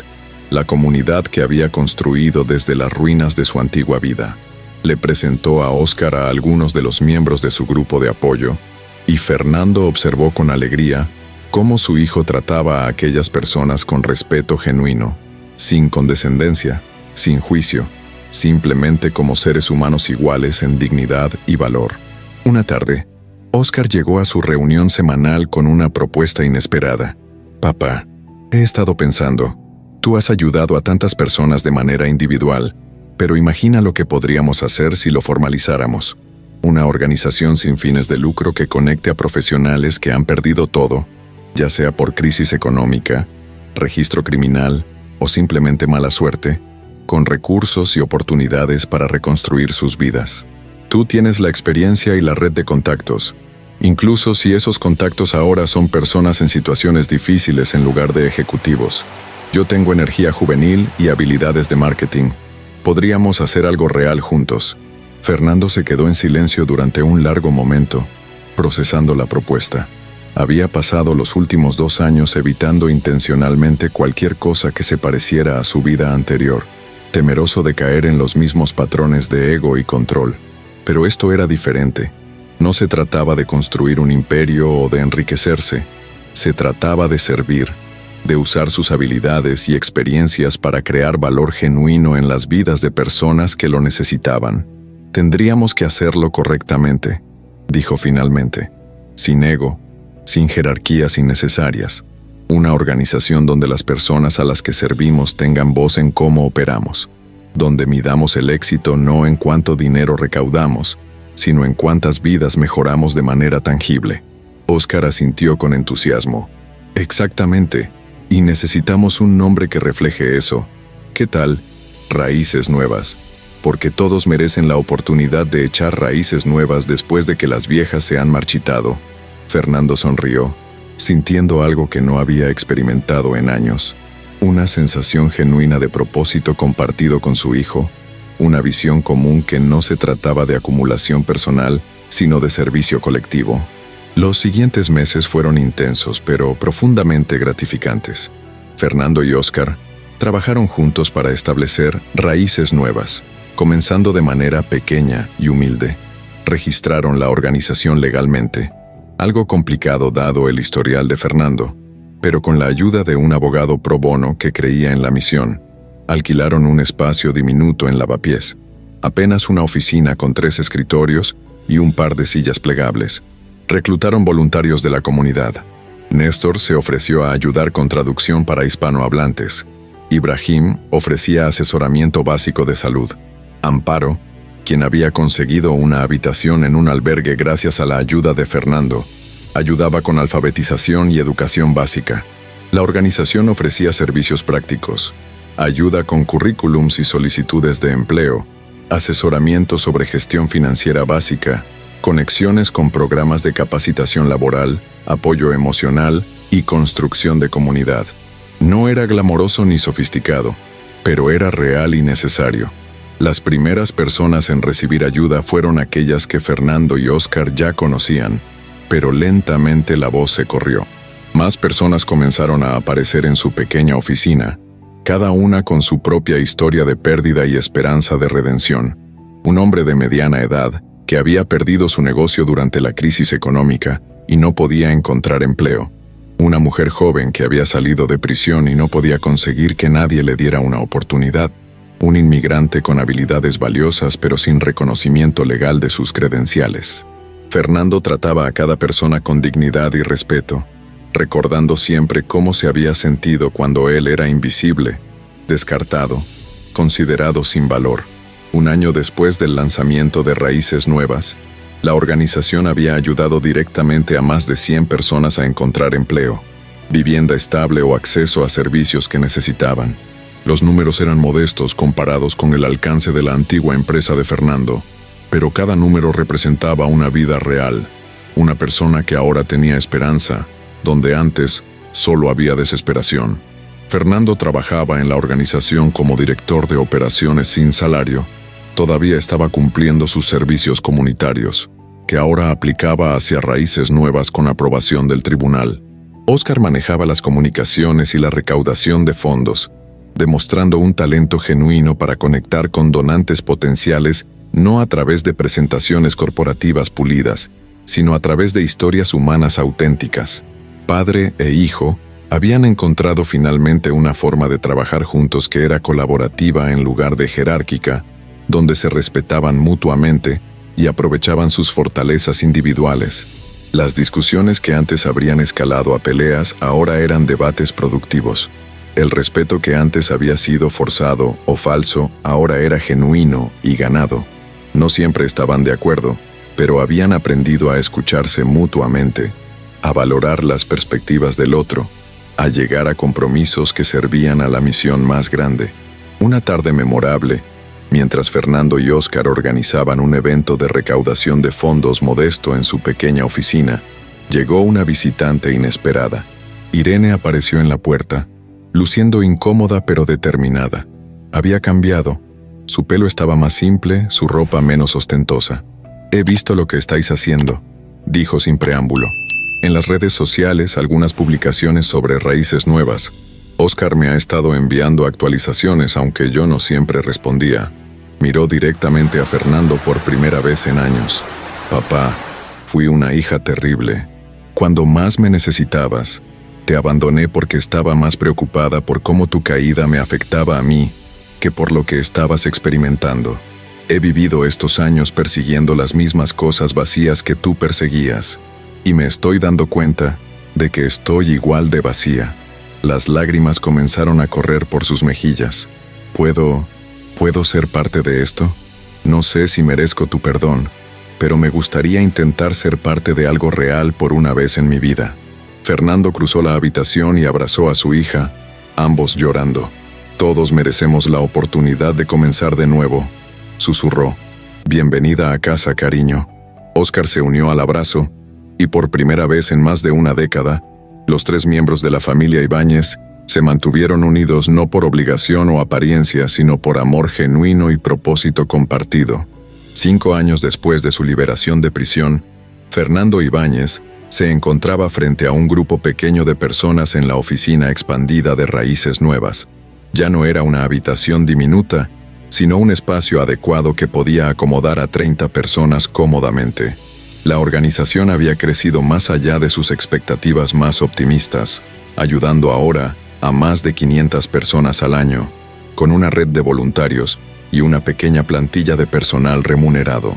la comunidad que había construido desde las ruinas de su antigua vida. Le presentó a Oscar a algunos de los miembros de su grupo de apoyo, y Fernando observó con alegría cómo su hijo trataba a aquellas personas con respeto genuino, sin condescendencia, sin juicio, simplemente como seres humanos iguales en dignidad y valor. Una tarde, Oscar llegó a su reunión semanal con una propuesta inesperada. «Papá, he estado pensando, tú has ayudado a tantas personas de manera individual, pero imagina lo que podríamos hacer si lo formalizáramos. Una organización sin fines de lucro que conecte a profesionales que han perdido todo, ya sea por crisis económica, registro criminal o simplemente mala suerte, con recursos y oportunidades para reconstruir sus vidas. Tú tienes la experiencia y la red de contactos, incluso si esos contactos ahora son personas en situaciones difíciles en lugar de ejecutivos. Yo tengo energía juvenil y habilidades de marketing. Podríamos hacer algo real juntos». Fernando se quedó en silencio durante un largo momento, procesando la propuesta. Había pasado los últimos 2 años evitando intencionalmente cualquier cosa que se pareciera a su vida anterior, temeroso de caer en los mismos patrones de ego y control. Pero esto era diferente. No se trataba de construir un imperio o de enriquecerse. Se trataba de servir, de usar sus habilidades y experiencias para crear valor genuino en las vidas de personas que lo necesitaban. «Tendríamos que hacerlo correctamente», dijo finalmente, «sin ego, sin jerarquías innecesarias. Una organización donde las personas a las que servimos tengan voz en cómo operamos, donde midamos el éxito no en cuánto dinero recaudamos, sino en cuántas vidas mejoramos de manera tangible». Oscar asintió con entusiasmo. «Exactamente, y necesitamos un nombre que refleje eso. ¿Qué tal? Raíces Nuevas. Porque todos merecen la oportunidad de echar raíces nuevas después de que las viejas se han marchitado». Fernando sonrió, sintiendo algo que no había experimentado en años. Una sensación genuina de propósito compartido con su hijo, una visión común que no se trataba de acumulación personal, sino de servicio colectivo. Los siguientes meses fueron intensos, pero profundamente gratificantes. Fernando y Oscar trabajaron juntos para establecer raíces nuevas, comenzando de manera pequeña y humilde. Registraron la organización legalmente, algo complicado dado el historial de Fernando, pero con la ayuda de un abogado pro bono que creía en la misión, alquilaron un espacio diminuto en Lavapiés, apenas una oficina con 3 escritorios y un par de sillas plegables. Reclutaron voluntarios de la comunidad. Néstor se ofreció a ayudar con traducción para hispanohablantes. Ibrahim ofrecía asesoramiento básico de salud. Amparo, quien había conseguido una habitación en un albergue gracias a la ayuda de Fernando, ayudaba con alfabetización y educación básica. La organización ofrecía servicios prácticos, ayuda con currículums y solicitudes de empleo, asesoramiento sobre gestión financiera básica, conexiones con programas de capacitación laboral, apoyo emocional y construcción de comunidad. No era glamoroso ni sofisticado, pero era real y necesario. Las primeras personas en recibir ayuda fueron aquellas que Fernando y Oscar ya conocían, pero lentamente la voz se corrió. Más personas comenzaron a aparecer en su pequeña oficina, cada una con su propia historia de pérdida y esperanza de redención. Un hombre de mediana edad, que había perdido su negocio durante la crisis económica y no podía encontrar empleo. Una mujer joven que había salido de prisión y no podía conseguir que nadie le diera una oportunidad. Un inmigrante con habilidades valiosas pero sin reconocimiento legal de sus credenciales. Fernando trataba a cada persona con dignidad y respeto, recordando siempre cómo se había sentido cuando él era invisible, descartado, considerado sin valor. Un año después del lanzamiento de Raíces Nuevas, la organización había ayudado directamente a más de 100 personas a encontrar empleo, vivienda estable o acceso a servicios que necesitaban. Los números eran modestos comparados con el alcance de la antigua empresa de Fernando, pero cada número representaba una vida real, una persona que ahora tenía esperanza, donde antes solo había desesperación. Fernando trabajaba en la organización como director de operaciones sin salario. Todavía estaba cumpliendo sus servicios comunitarios, que ahora aplicaba hacia Raíces Nuevas con aprobación del tribunal. Óscar manejaba las comunicaciones y la recaudación de fondos, demostrando un talento genuino para conectar con donantes potenciales, no a través de presentaciones corporativas pulidas, sino a través de historias humanas auténticas. Padre e hijo habían encontrado finalmente una forma de trabajar juntos que era colaborativa en lugar de jerárquica, donde se respetaban mutuamente y aprovechaban sus fortalezas individuales. Las discusiones que antes habrían escalado a peleas ahora eran debates productivos. El respeto que antes había sido forzado o falso ahora era genuino y ganado. No siempre estaban de acuerdo, pero habían aprendido a escucharse mutuamente, a valorar las perspectivas del otro, a llegar a compromisos que servían a la misión más grande. Una tarde memorable, mientras Fernando y Óscar organizaban un evento de recaudación de fondos modesto en su pequeña oficina, llegó una visitante inesperada. Irene apareció en la puerta, luciendo incómoda pero determinada. Había cambiado. Su pelo estaba más simple, su ropa menos ostentosa. «He visto lo que estáis haciendo», dijo sin preámbulo. En las redes sociales, algunas publicaciones sobre Raíces Nuevas. Óscar me ha estado enviando actualizaciones, aunque yo no siempre respondía. Miró directamente a Fernando por primera vez en años. «Papá, fui una hija terrible. Cuando más me necesitabas, te abandoné porque estaba más preocupada por cómo tu caída me afectaba a mí que por lo que estabas experimentando. He vivido estos años persiguiendo las mismas cosas vacías que tú perseguías. Y me estoy dando cuenta de que estoy igual de vacía». Las lágrimas comenzaron a correr por sus mejillas. ¿Puedo ser parte de esto? No sé si merezco tu perdón, pero me gustaría intentar ser parte de algo real por una vez en mi vida. Fernando cruzó la habitación y abrazó a su hija, ambos llorando. «Todos merecemos la oportunidad de comenzar de nuevo», susurró. «Bienvenida a casa, cariño». Óscar se unió al abrazo, y por primera vez en más de una década, los 3 miembros de la familia Ibáñez se mantuvieron unidos no por obligación o apariencia, sino por amor genuino y propósito compartido. 5 años después de su liberación de prisión, Fernando Ibáñez se encontraba frente a un grupo pequeño de personas en la oficina expandida de Raíces Nuevas. Ya no era una habitación diminuta, sino un espacio adecuado que podía acomodar a 30 personas cómodamente. La organización había crecido más allá de sus expectativas más optimistas, ayudando ahora a más de 500 personas al año, con una red de voluntarios y una pequeña plantilla de personal remunerado.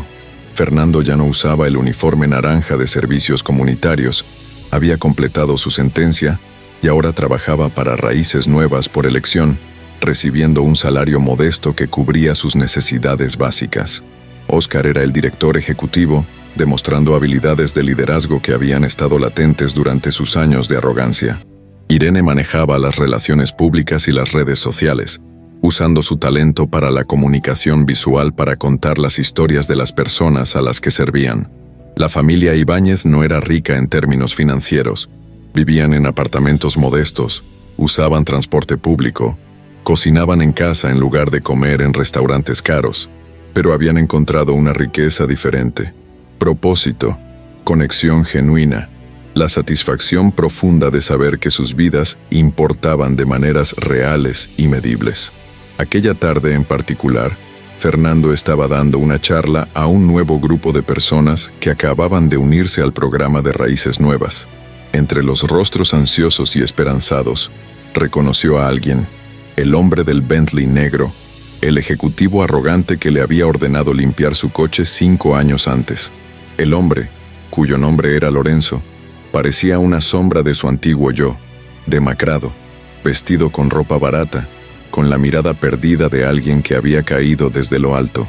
Fernando ya no usaba el uniforme naranja de servicios comunitarios, había completado su sentencia y ahora trabajaba para Raíces Nuevas por elección, recibiendo un salario modesto que cubría sus necesidades básicas. Óscar era el director ejecutivo, demostrando habilidades de liderazgo que habían estado latentes durante sus años de arrogancia. Irene manejaba las relaciones públicas y las redes sociales, usando su talento para la comunicación visual para contar las historias de las personas a las que servían. La familia Ibáñez no era rica en términos financieros. Vivían en apartamentos modestos, usaban transporte público, cocinaban en casa en lugar de comer en restaurantes caros, pero habían encontrado una riqueza diferente: propósito, conexión genuina, la satisfacción profunda de saber que sus vidas importaban de maneras reales y medibles. Aquella tarde en particular, Fernando estaba dando una charla a un nuevo grupo de personas que acababan de unirse al programa de Raíces Nuevas. Entre los rostros ansiosos y esperanzados, reconoció a alguien, el hombre del Bentley negro, el ejecutivo arrogante que le había ordenado limpiar su coche 5 años antes. El hombre, cuyo nombre era Lorenzo, parecía una sombra de su antiguo yo, demacrado, vestido con ropa barata, con la mirada perdida de alguien que había caído desde lo alto.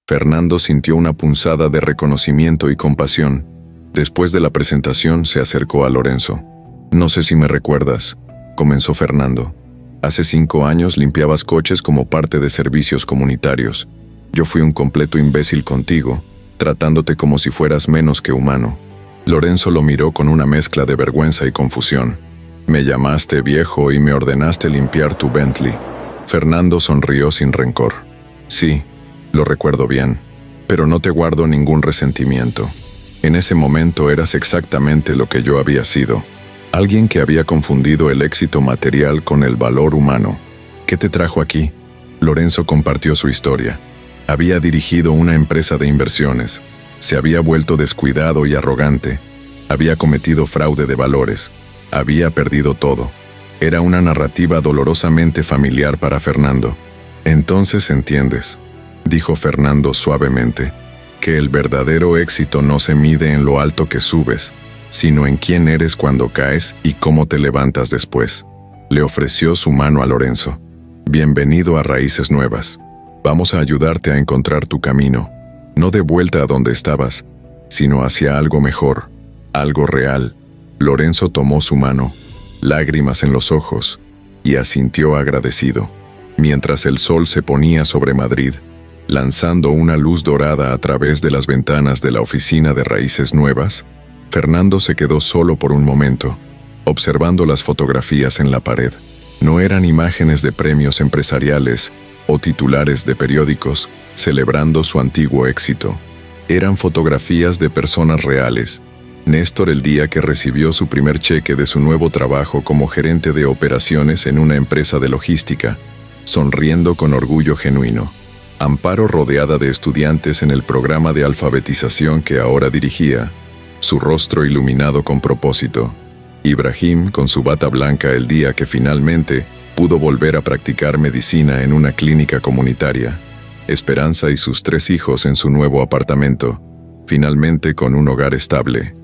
Fernando sintió una punzada de reconocimiento y compasión. Después de la presentación se acercó a Lorenzo. «No sé si me recuerdas», comenzó Fernando. «Hace 5 años limpiabas coches como parte de servicios comunitarios. Yo fui un completo imbécil contigo, tratándote como si fueras menos que humano». Lorenzo lo miró con una mezcla de vergüenza y confusión. «Me llamaste viejo y me ordenaste limpiar tu Bentley». Fernando sonrió sin rencor. «Sí, lo recuerdo bien, pero no te guardo ningún resentimiento. En ese momento eras exactamente lo que yo había sido, alguien que había confundido el éxito material con el valor humano». «¿Qué te trajo aquí?». Lorenzo compartió su historia. Había dirigido una empresa de inversiones, se había vuelto descuidado y arrogante, había cometido fraude de valores, había perdido todo. Era una narrativa dolorosamente familiar para Fernando. «Entonces entiendes», dijo Fernando suavemente, «que el verdadero éxito no se mide en lo alto que subes, sino en quién eres cuando caes y cómo te levantas después». Le ofreció su mano a Lorenzo. «Bienvenido a Raíces Nuevas. Vamos a ayudarte a encontrar tu camino, no de vuelta a donde estabas, sino hacia algo mejor, algo real». Lorenzo tomó su mano, lágrimas en los ojos, y asintió agradecido. Mientras el sol se ponía sobre Madrid, lanzando una luz dorada a través de las ventanas de la oficina de Raíces Nuevas, Fernando se quedó solo por un momento, observando las fotografías en la pared. No eran imágenes de premios empresariales o titulares de periódicos celebrando su antiguo éxito. Eran fotografías de personas reales. Néstor, el día que recibió su primer cheque de su nuevo trabajo como gerente de operaciones en una empresa de logística, sonriendo con orgullo genuino. Amparo, rodeada de estudiantes en el programa de alfabetización que ahora dirigía, su rostro iluminado con propósito. Ibrahim, con su bata blanca el día que finalmente pudo volver a practicar medicina en una clínica comunitaria. Esperanza y sus 3 hijos en su nuevo apartamento, finalmente con un hogar estable.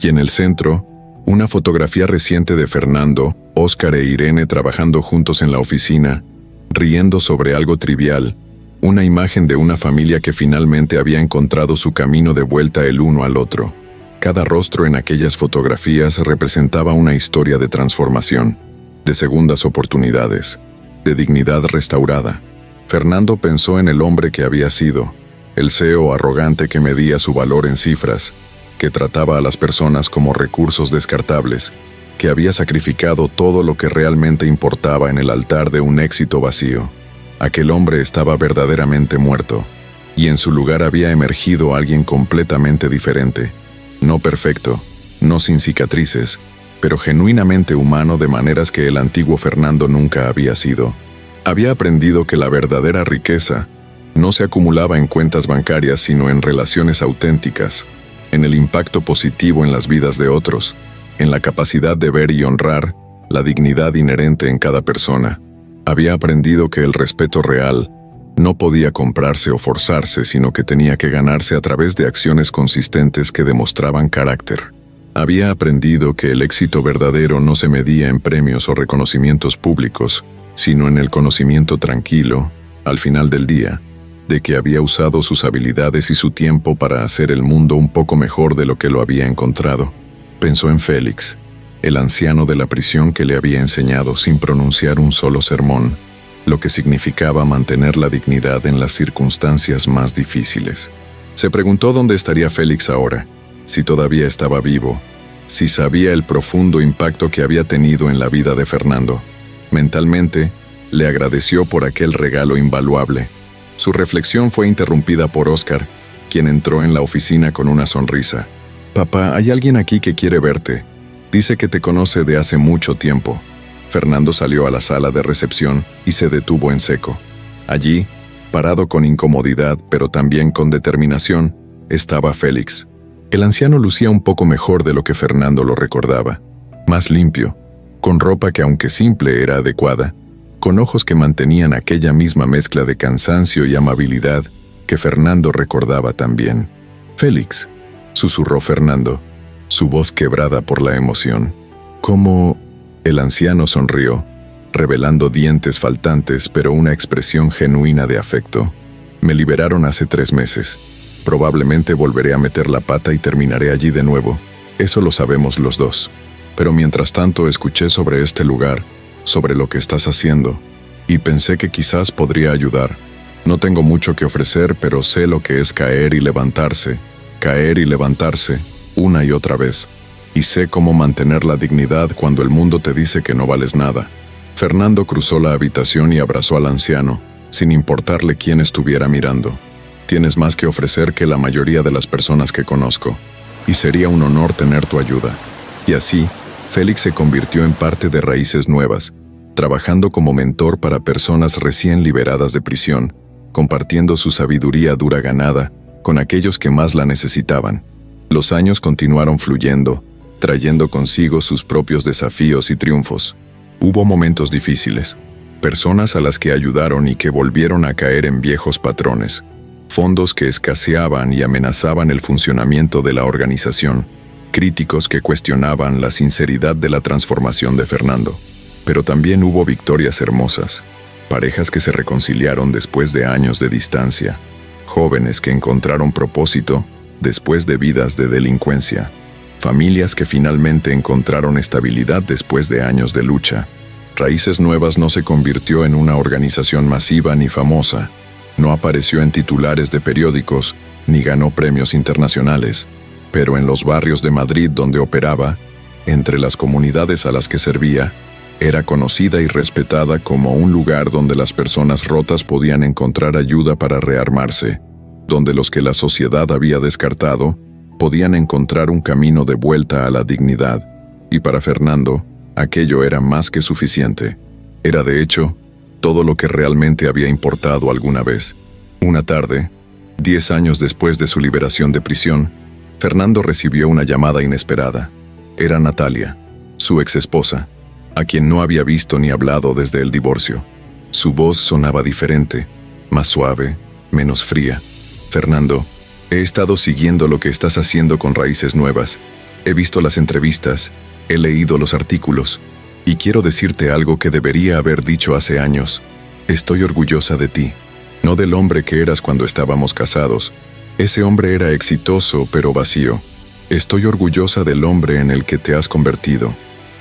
Y en el centro, una fotografía reciente de Fernando, Óscar e Irene trabajando juntos en la oficina, riendo sobre algo trivial, una imagen de una familia que finalmente había encontrado su camino de vuelta el uno al otro. Cada rostro en aquellas fotografías representaba una historia de transformación, de segundas oportunidades, de dignidad restaurada. Fernando pensó en el hombre que había sido, el CEO arrogante que medía su valor en cifras, que trataba a las personas como recursos descartables, que había sacrificado todo lo que realmente importaba en el altar de un éxito vacío. Aquel hombre estaba verdaderamente muerto, y en su lugar había emergido alguien completamente diferente, no perfecto, no sin cicatrices, pero genuinamente humano de maneras que el antiguo Fernando nunca había sido. Había aprendido que la verdadera riqueza no se acumulaba en cuentas bancarias sino en relaciones auténticas, en el impacto positivo en las vidas de otros, en la capacidad de ver y honrar la dignidad inherente en cada persona. Había aprendido que el respeto real no podía comprarse o forzarse, sino que tenía que ganarse a través de acciones consistentes que demostraban carácter. Había aprendido que el éxito verdadero no se medía en premios o reconocimientos públicos, sino en el conocimiento tranquilo, al final del día, de que había usado sus habilidades y su tiempo para hacer el mundo un poco mejor de lo que lo había encontrado. Pensó en Félix, el anciano de la prisión que le había enseñado sin pronunciar un solo sermón, lo que significaba mantener la dignidad en las circunstancias más difíciles. Se preguntó dónde estaría Félix ahora, si todavía estaba vivo, si sabía el profundo impacto que había tenido en la vida de Fernando. Mentalmente, le agradeció por aquel regalo invaluable. Su reflexión fue interrumpida por Óscar, quien entró en la oficina con una sonrisa. «Papá, hay alguien aquí que quiere verte. Dice que te conoce de hace mucho tiempo». Fernando salió a la sala de recepción y se detuvo en seco. Allí, parado con incomodidad, pero también con determinación, estaba Félix. El anciano lucía un poco mejor de lo que Fernando lo recordaba. Más limpio, con ropa que aunque simple era adecuada, con ojos que mantenían aquella misma mezcla de cansancio y amabilidad que Fernando recordaba también. «Félix», susurró Fernando, su voz quebrada por la emoción. «¿Cómo...?» El anciano sonrió, revelando dientes faltantes pero una expresión genuina de afecto. «Me liberaron hace 3 meses. Probablemente volveré a meter la pata y terminaré allí de nuevo. Eso lo sabemos los dos. Pero mientras tanto escuché sobre este lugar, sobre lo que estás haciendo, y pensé que quizás podría ayudar. No tengo mucho que ofrecer, pero sé lo que es caer y levantarse, una y otra vez. Y sé cómo mantener la dignidad cuando el mundo te dice que no vales nada». Fernando cruzó la habitación y abrazó al anciano, sin importarle quién estuviera mirando. «Tienes más que ofrecer que la mayoría de las personas que conozco, y sería un honor tener tu ayuda». Y así, Félix se convirtió en parte de Raíces Nuevas, trabajando como mentor para personas recién liberadas de prisión, compartiendo su sabiduría dura ganada con aquellos que más la necesitaban. Los años continuaron fluyendo, trayendo consigo sus propios desafíos y triunfos. Hubo momentos difíciles, personas a las que ayudaron y que volvieron a caer en viejos patrones, fondos que escaseaban y amenazaban el funcionamiento de la organización, críticos que cuestionaban la sinceridad de la transformación de Fernando. Pero también hubo victorias hermosas, parejas que se reconciliaron después de años de distancia, jóvenes que encontraron propósito después de vidas de delincuencia, familias que finalmente encontraron estabilidad después de años de lucha. Raíces Nuevas no se convirtió en una organización masiva ni famosa, no apareció en titulares de periódicos, ni ganó premios internacionales, pero en los barrios de Madrid donde operaba, entre las comunidades a las que servía, era conocida y respetada como un lugar donde las personas rotas podían encontrar ayuda para rearmarse, donde los que la sociedad había descartado podían encontrar un camino de vuelta a la dignidad. Y para Fernando, aquello era más que suficiente. Era de hecho todo lo que realmente había importado alguna vez. Una tarde, 10 años después de su liberación de prisión, Fernando recibió una llamada inesperada. Era Natalia, su exesposa, a quien no había visto ni hablado desde el divorcio. Su voz sonaba diferente, más suave, menos fría. «Fernando, he estado siguiendo lo que estás haciendo con Raíces Nuevas. He visto las entrevistas, he leído los artículos, y quiero decirte algo que debería haber dicho hace años. Estoy orgullosa de ti, no del hombre que eras cuando estábamos casados. Ese hombre era exitoso, pero vacío. Estoy orgullosa del hombre en el que te has convertido,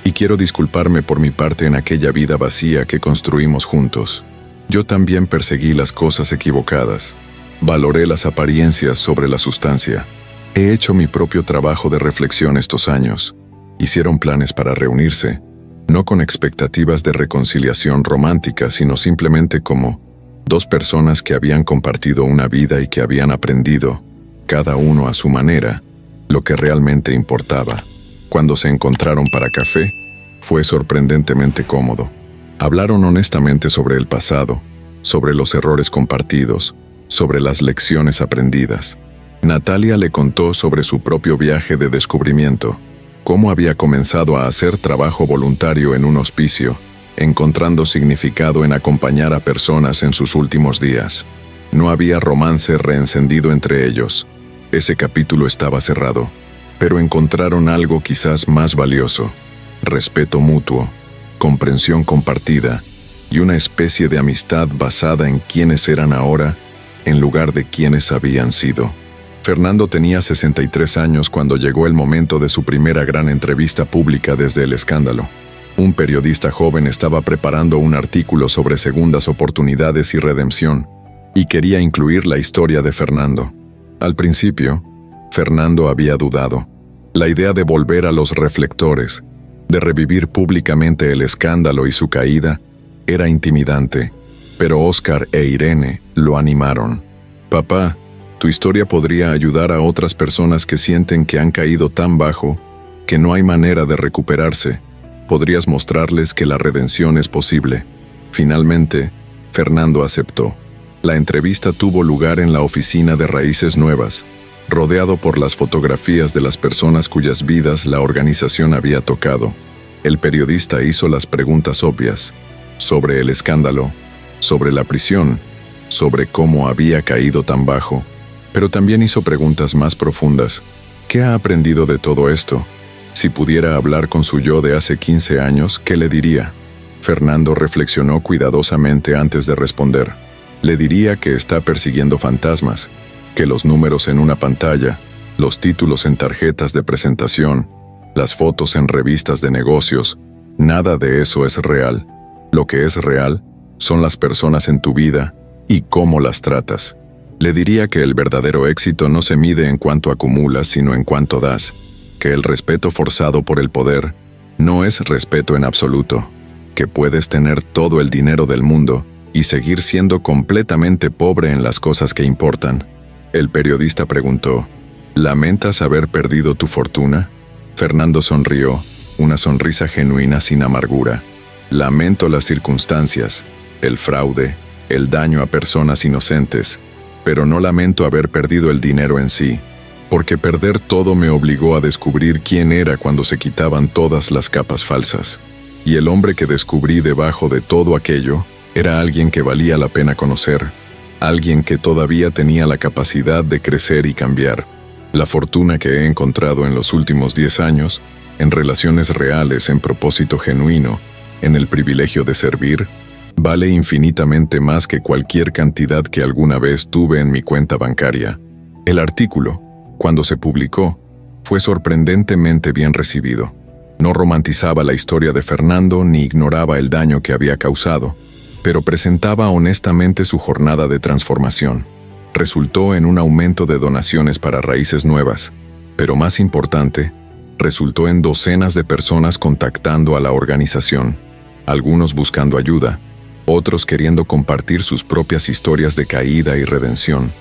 y quiero disculparme por mi parte en aquella vida vacía que construimos juntos. Yo también perseguí las cosas equivocadas. Valoré las apariencias sobre la sustancia. He hecho mi propio trabajo de reflexión estos años. Hicieron planes para reunirse, no con expectativas de reconciliación romántica, sino simplemente como 2 personas que habían compartido una vida y que habían aprendido, cada uno a su manera, lo que realmente importaba. Cuando se encontraron para café, fue sorprendentemente cómodo. Hablaron honestamente sobre el pasado, sobre los errores compartidos, sobre las lecciones aprendidas. Natalia le contó sobre su propio viaje de descubrimiento, cómo había comenzado a hacer trabajo voluntario en un hospicio, encontrando significado en acompañar a personas en sus últimos días. No había romance reencendido entre ellos. Ese capítulo estaba cerrado, pero encontraron algo quizás más valioso: respeto mutuo, comprensión compartida y una especie de amistad basada en quiénes eran ahora en lugar de quiénes habían sido. Fernando tenía 63 años cuando llegó el momento de su primera gran entrevista pública desde el escándalo. Un periodista joven estaba preparando un artículo sobre segundas oportunidades y redención, y quería incluir la historia de Fernando. Al principio, Fernando había dudado. La idea de volver a los reflectores, de revivir públicamente el escándalo y su caída, era intimidante, pero Óscar e Irene lo animaron. «Papá, Tu historia podría ayudar a otras personas que sienten que han caído tan bajo que no hay manera de recuperarse. Podrías mostrarles que la redención es posible. Finalmente, Fernando aceptó. La entrevista tuvo lugar en la oficina de Raíces Nuevas, rodeado por las fotografías de las personas cuyas vidas la organización había tocado. El periodista hizo las preguntas obvias, sobre el escándalo, sobre la prisión, sobre cómo había caído tan bajo, pero también hizo preguntas más profundas. ¿Qué ha aprendido de todo esto? Si pudiera hablar con su yo de hace 15 años, ¿qué le diría? Fernando reflexionó cuidadosamente antes de responder. Le diría que está persiguiendo fantasmas, que los números en una pantalla, los títulos en tarjetas de presentación, las fotos en revistas de negocios, nada de eso es real. Lo que es real son las personas en tu vida y cómo las tratas. Le diría que el verdadero éxito no se mide en cuánto acumulas, sino en cuánto das, que el respeto forzado por el poder no es respeto en absoluto, que puedes tener todo el dinero del mundo y seguir siendo completamente pobre en las cosas que importan. El periodista preguntó, ¿lamentas haber perdido tu fortuna? Fernando sonrió, una sonrisa genuina sin amargura. Lamento las circunstancias, el fraude, el daño a personas inocentes, pero no lamento haber perdido el dinero en sí, porque perder todo me obligó a descubrir quién era cuando se quitaban todas las capas falsas. Y el hombre que descubrí debajo de todo aquello era alguien que valía la pena conocer, alguien que todavía tenía la capacidad de crecer y cambiar. La fortuna que he encontrado en los últimos 10 años, en relaciones reales, en propósito genuino, en el privilegio de servir, vale infinitamente más que cualquier cantidad que alguna vez tuve en mi cuenta bancaria. El artículo, cuando se publicó, fue sorprendentemente bien recibido. No romantizaba la historia de Fernando ni ignoraba el daño que había causado, pero presentaba honestamente su jornada de transformación. Resultó en un aumento de donaciones para Raíces Nuevas, pero más importante, resultó en docenas de personas contactando a la organización, algunos buscando ayuda, otros queriendo compartir sus propias historias de caída y redención,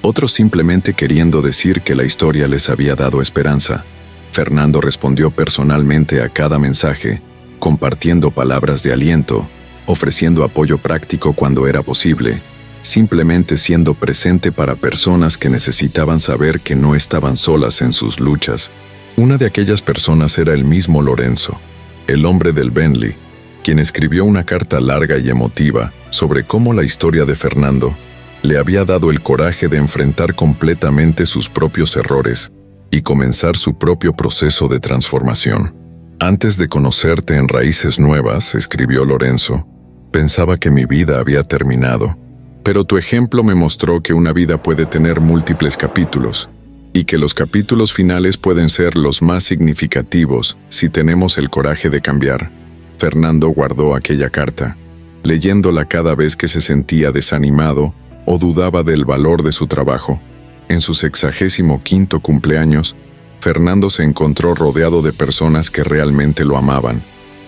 otros simplemente queriendo decir que la historia les había dado esperanza. Fernando respondió personalmente a cada mensaje, compartiendo palabras de aliento, ofreciendo apoyo práctico cuando era posible, simplemente siendo presente para personas que necesitaban saber que no estaban solas en sus luchas. Una de aquellas personas era el mismo Lorenzo, el hombre del Bentley, quien escribió una carta larga y emotiva sobre cómo la historia de Fernando le había dado el coraje de enfrentar completamente sus propios errores y comenzar su propio proceso de transformación. Antes de conocerte en Raíces Nuevas, escribió Lorenzo, pensaba que mi vida había terminado, pero tu ejemplo me mostró que una vida puede tener múltiples capítulos y que los capítulos finales pueden ser los más significativos si tenemos el coraje de cambiar. Fernando guardó aquella carta, leyéndola cada vez que se sentía desanimado o dudaba del valor de su trabajo. En su 65º cumpleaños, Fernando se encontró rodeado de personas que realmente lo amaban,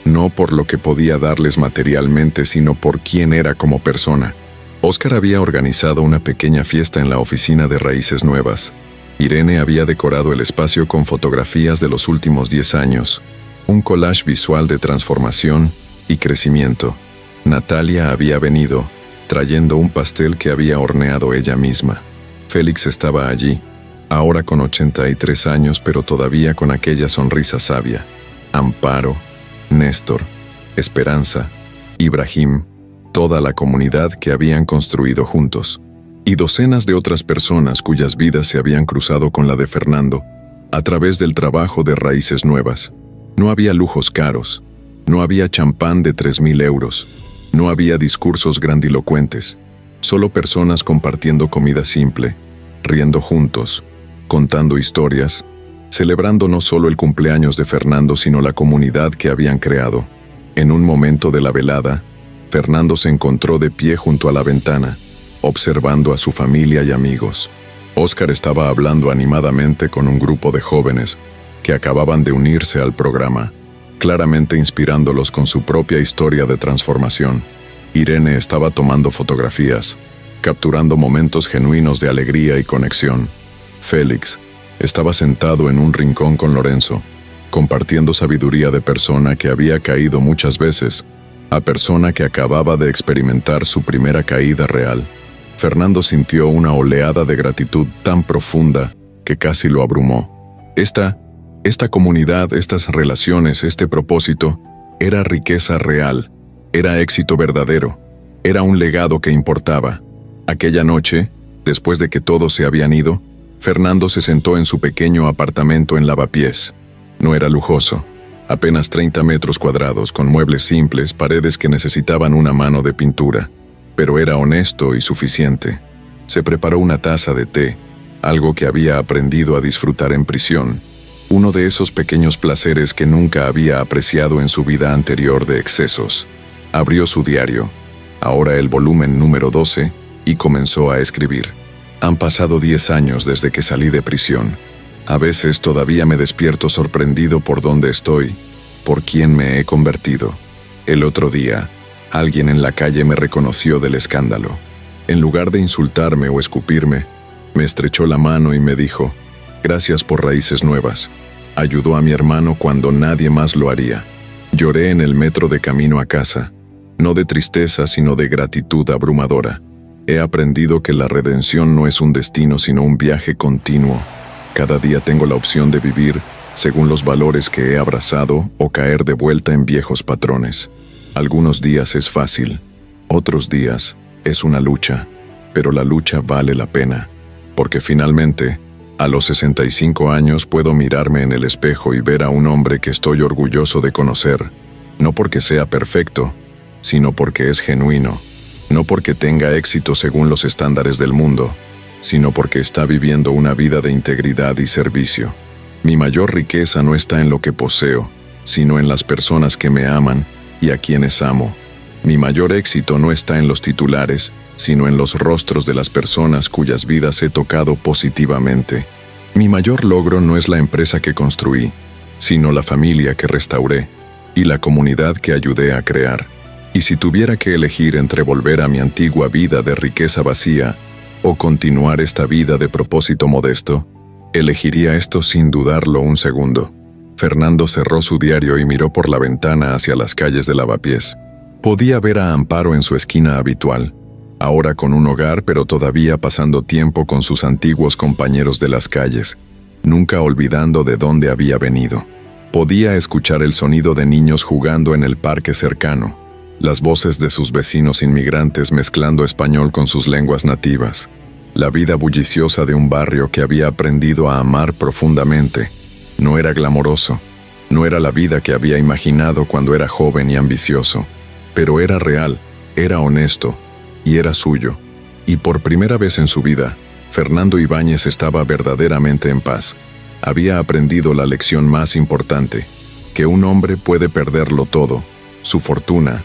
no por lo que podía darles materialmente, sino por quién era como persona. Óscar había organizado una pequeña fiesta en la oficina de Raíces Nuevas. Irene había decorado el espacio con fotografías de los últimos 10 años, un collage visual de transformación y crecimiento. Natalia había venido, trayendo un pastel que había horneado ella misma. Félix estaba allí, ahora con 83 años, pero todavía con aquella sonrisa sabia. Amparo, Néstor, Esperanza, Ibrahim, toda la comunidad que habían construido juntos, y docenas de otras personas cuyas vidas se habían cruzado con la de Fernando, a través del trabajo de Raíces Nuevas. No había lujos caros, no había champán de 3.000 euros, no había discursos grandilocuentes, solo personas compartiendo comida simple, riendo juntos, contando historias, celebrando no solo el cumpleaños de Fernando, sino la comunidad que habían creado. En un momento de la velada, Fernando se encontró de pie junto a la ventana, observando a su familia y amigos. Óscar estaba hablando animadamente con un grupo de jóvenes que acababan de unirse al programa, claramente inspirándolos con su propia historia de transformación. Irene estaba tomando fotografías, capturando momentos genuinos de alegría y conexión. Félix estaba sentado en un rincón con Lorenzo, compartiendo sabiduría de persona que había caído muchas veces, a persona que acababa de experimentar su primera caída real. Fernando sintió una oleada de gratitud tan profunda que casi lo abrumó. Esta comunidad, estas relaciones, este propósito, era riqueza real, era éxito verdadero, era un legado que importaba. Aquella noche, después de que todos se habían ido, Fernando se sentó en su pequeño apartamento en Lavapiés. No era lujoso, apenas 30 metros cuadrados con muebles simples, paredes que necesitaban una mano de pintura, pero era honesto y suficiente. Se preparó una taza de té, algo que había aprendido a disfrutar en prisión, uno de esos pequeños placeres que nunca había apreciado en su vida anterior de excesos. Abrió su diario, ahora el volumen número 12, y comenzó a escribir. Han pasado 10 años desde que salí de prisión. A veces todavía me despierto sorprendido por dónde estoy, por quién me he convertido. El otro día, alguien en la calle me reconoció del escándalo. En lugar de insultarme o escupirme, me estrechó la mano y me dijo, gracias por Raíces Nuevas. Ayudó a mi hermano cuando nadie más lo haría. Lloré en el metro de camino a casa, no de tristeza sino de gratitud abrumadora. He aprendido que la redención no es un destino sino un viaje continuo. Cada día tengo la opción de vivir según los valores que he abrazado o caer de vuelta en viejos patrones. Algunos días es fácil, otros días es una lucha, pero la lucha vale la pena, porque finalmente, a los 65 años puedo mirarme en el espejo y ver a un hombre que estoy orgulloso de conocer, no porque sea perfecto, sino porque es genuino, no porque tenga éxito según los estándares del mundo, sino porque está viviendo una vida de integridad y servicio. Mi mayor riqueza no está en lo que poseo, sino en las personas que me aman y a quienes amo. Mi mayor éxito no está en los titulares, sino en los rostros de las personas cuyas vidas he tocado positivamente. Mi mayor logro no es la empresa que construí, sino la familia que restauré y la comunidad que ayudé a crear. Y si tuviera que elegir entre volver a mi antigua vida de riqueza vacía o continuar esta vida de propósito modesto, elegiría esto sin dudarlo un segundo. Fernando cerró su diario y miró por la ventana hacia las calles de Lavapiés. Podía ver a Amparo en su esquina habitual, ahora con un hogar pero todavía pasando tiempo con sus antiguos compañeros de las calles, nunca olvidando de dónde había venido. Podía escuchar el sonido de niños jugando en el parque cercano, las voces de sus vecinos inmigrantes mezclando español con sus lenguas nativas, la vida bulliciosa de un barrio que había aprendido a amar profundamente. No era glamoroso, no era la vida que había imaginado cuando era joven y ambicioso, pero era real, era honesto, y era suyo. Y por primera vez en su vida, Fernando Ibáñez estaba verdaderamente en paz. Había aprendido la lección más importante, que un hombre puede perderlo todo, su fortuna,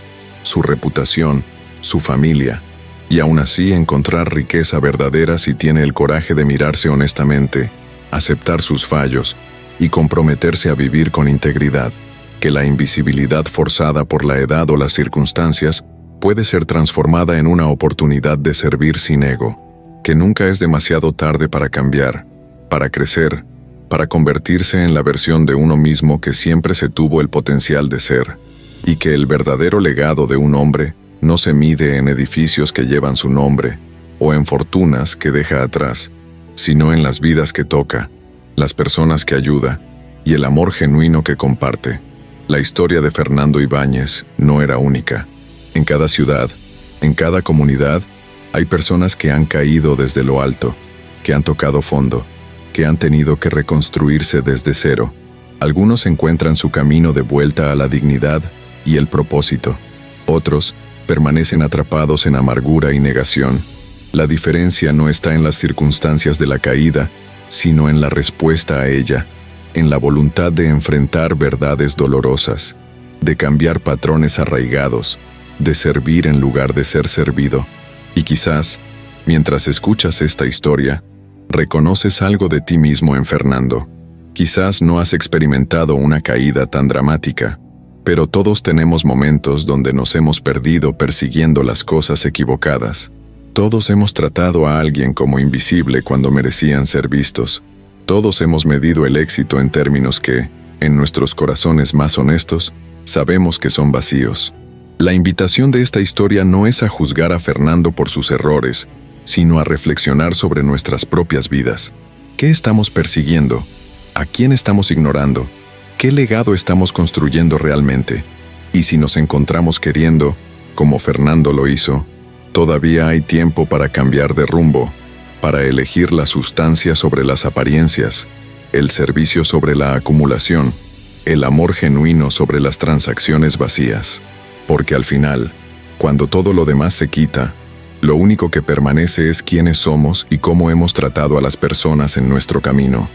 su reputación, su familia, y aún así encontrar riqueza verdadera si tiene el coraje de mirarse honestamente, aceptar sus fallos y comprometerse a vivir con integridad, que la invisibilidad forzada por la edad o las circunstancias puede ser transformada en una oportunidad de servir sin ego, que nunca es demasiado tarde para cambiar, para crecer, para convertirse en la versión de uno mismo que siempre se tuvo el potencial de ser, y que el verdadero legado de un hombre no se mide en edificios que llevan su nombre o en fortunas que deja atrás, sino en las vidas que toca, las personas que ayuda y el amor genuino que comparte. La historia de Fernando Ibáñez no era única. En cada ciudad, en cada comunidad, hay personas que han caído desde lo alto, que han tocado fondo, que han tenido que reconstruirse desde cero. Algunos encuentran su camino de vuelta a la dignidad y el propósito. Otros permanecen atrapados en amargura y negación. La diferencia no está en las circunstancias de la caída, sino en la respuesta a ella, en la voluntad de enfrentar verdades dolorosas, de cambiar patrones arraigados, de servir en lugar de ser servido. Y quizás, mientras escuchas esta historia, reconoces algo de ti mismo en Fernando. Quizás no has experimentado una caída tan dramática, pero todos tenemos momentos donde nos hemos perdido persiguiendo las cosas equivocadas. Todos hemos tratado a alguien como invisible cuando merecían ser vistos. Todos hemos medido el éxito en términos que, en nuestros corazones más honestos, sabemos que son vacíos. La invitación de esta historia no es a juzgar a Fernando por sus errores, sino a reflexionar sobre nuestras propias vidas. ¿Qué estamos persiguiendo? ¿A quién estamos ignorando? ¿Qué legado estamos construyendo realmente? Y si nos encontramos queriendo, como Fernando lo hizo, todavía hay tiempo para cambiar de rumbo, para elegir la sustancia sobre las apariencias, el servicio sobre la acumulación, el amor genuino sobre las transacciones vacías. Porque al final, cuando todo lo demás se quita, lo único que permanece es quiénes somos y cómo hemos tratado a las personas en nuestro camino.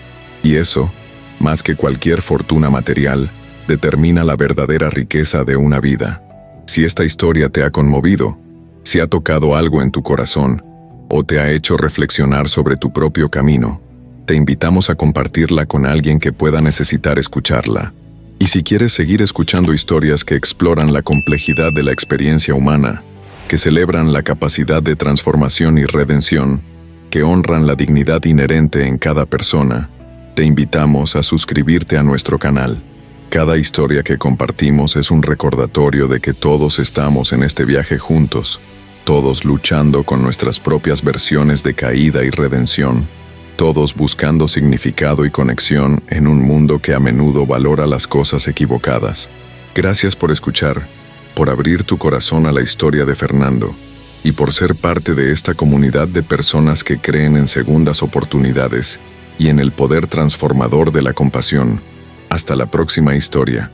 Y eso, más que cualquier fortuna material, determina la verdadera riqueza de una vida. Si esta historia te ha conmovido, si ha tocado algo en tu corazón, o te ha hecho reflexionar sobre tu propio camino, te invitamos a compartirla con alguien que pueda necesitar escucharla. Y si quieres seguir escuchando historias que exploran la complejidad de la experiencia humana, que celebran la capacidad de transformación y redención, que honran la dignidad inherente en cada persona, te invitamos a suscribirte a nuestro canal. Cada historia que compartimos es un recordatorio de que todos estamos en este viaje juntos, todos luchando con nuestras propias versiones de caída y redención, todos buscando significado y conexión en un mundo que a menudo valora las cosas equivocadas. Gracias por escuchar, por abrir tu corazón a la historia de Fernando, y por ser parte de esta comunidad de personas que creen en segundas oportunidades y en el poder transformador de la compasión. Hasta la próxima historia.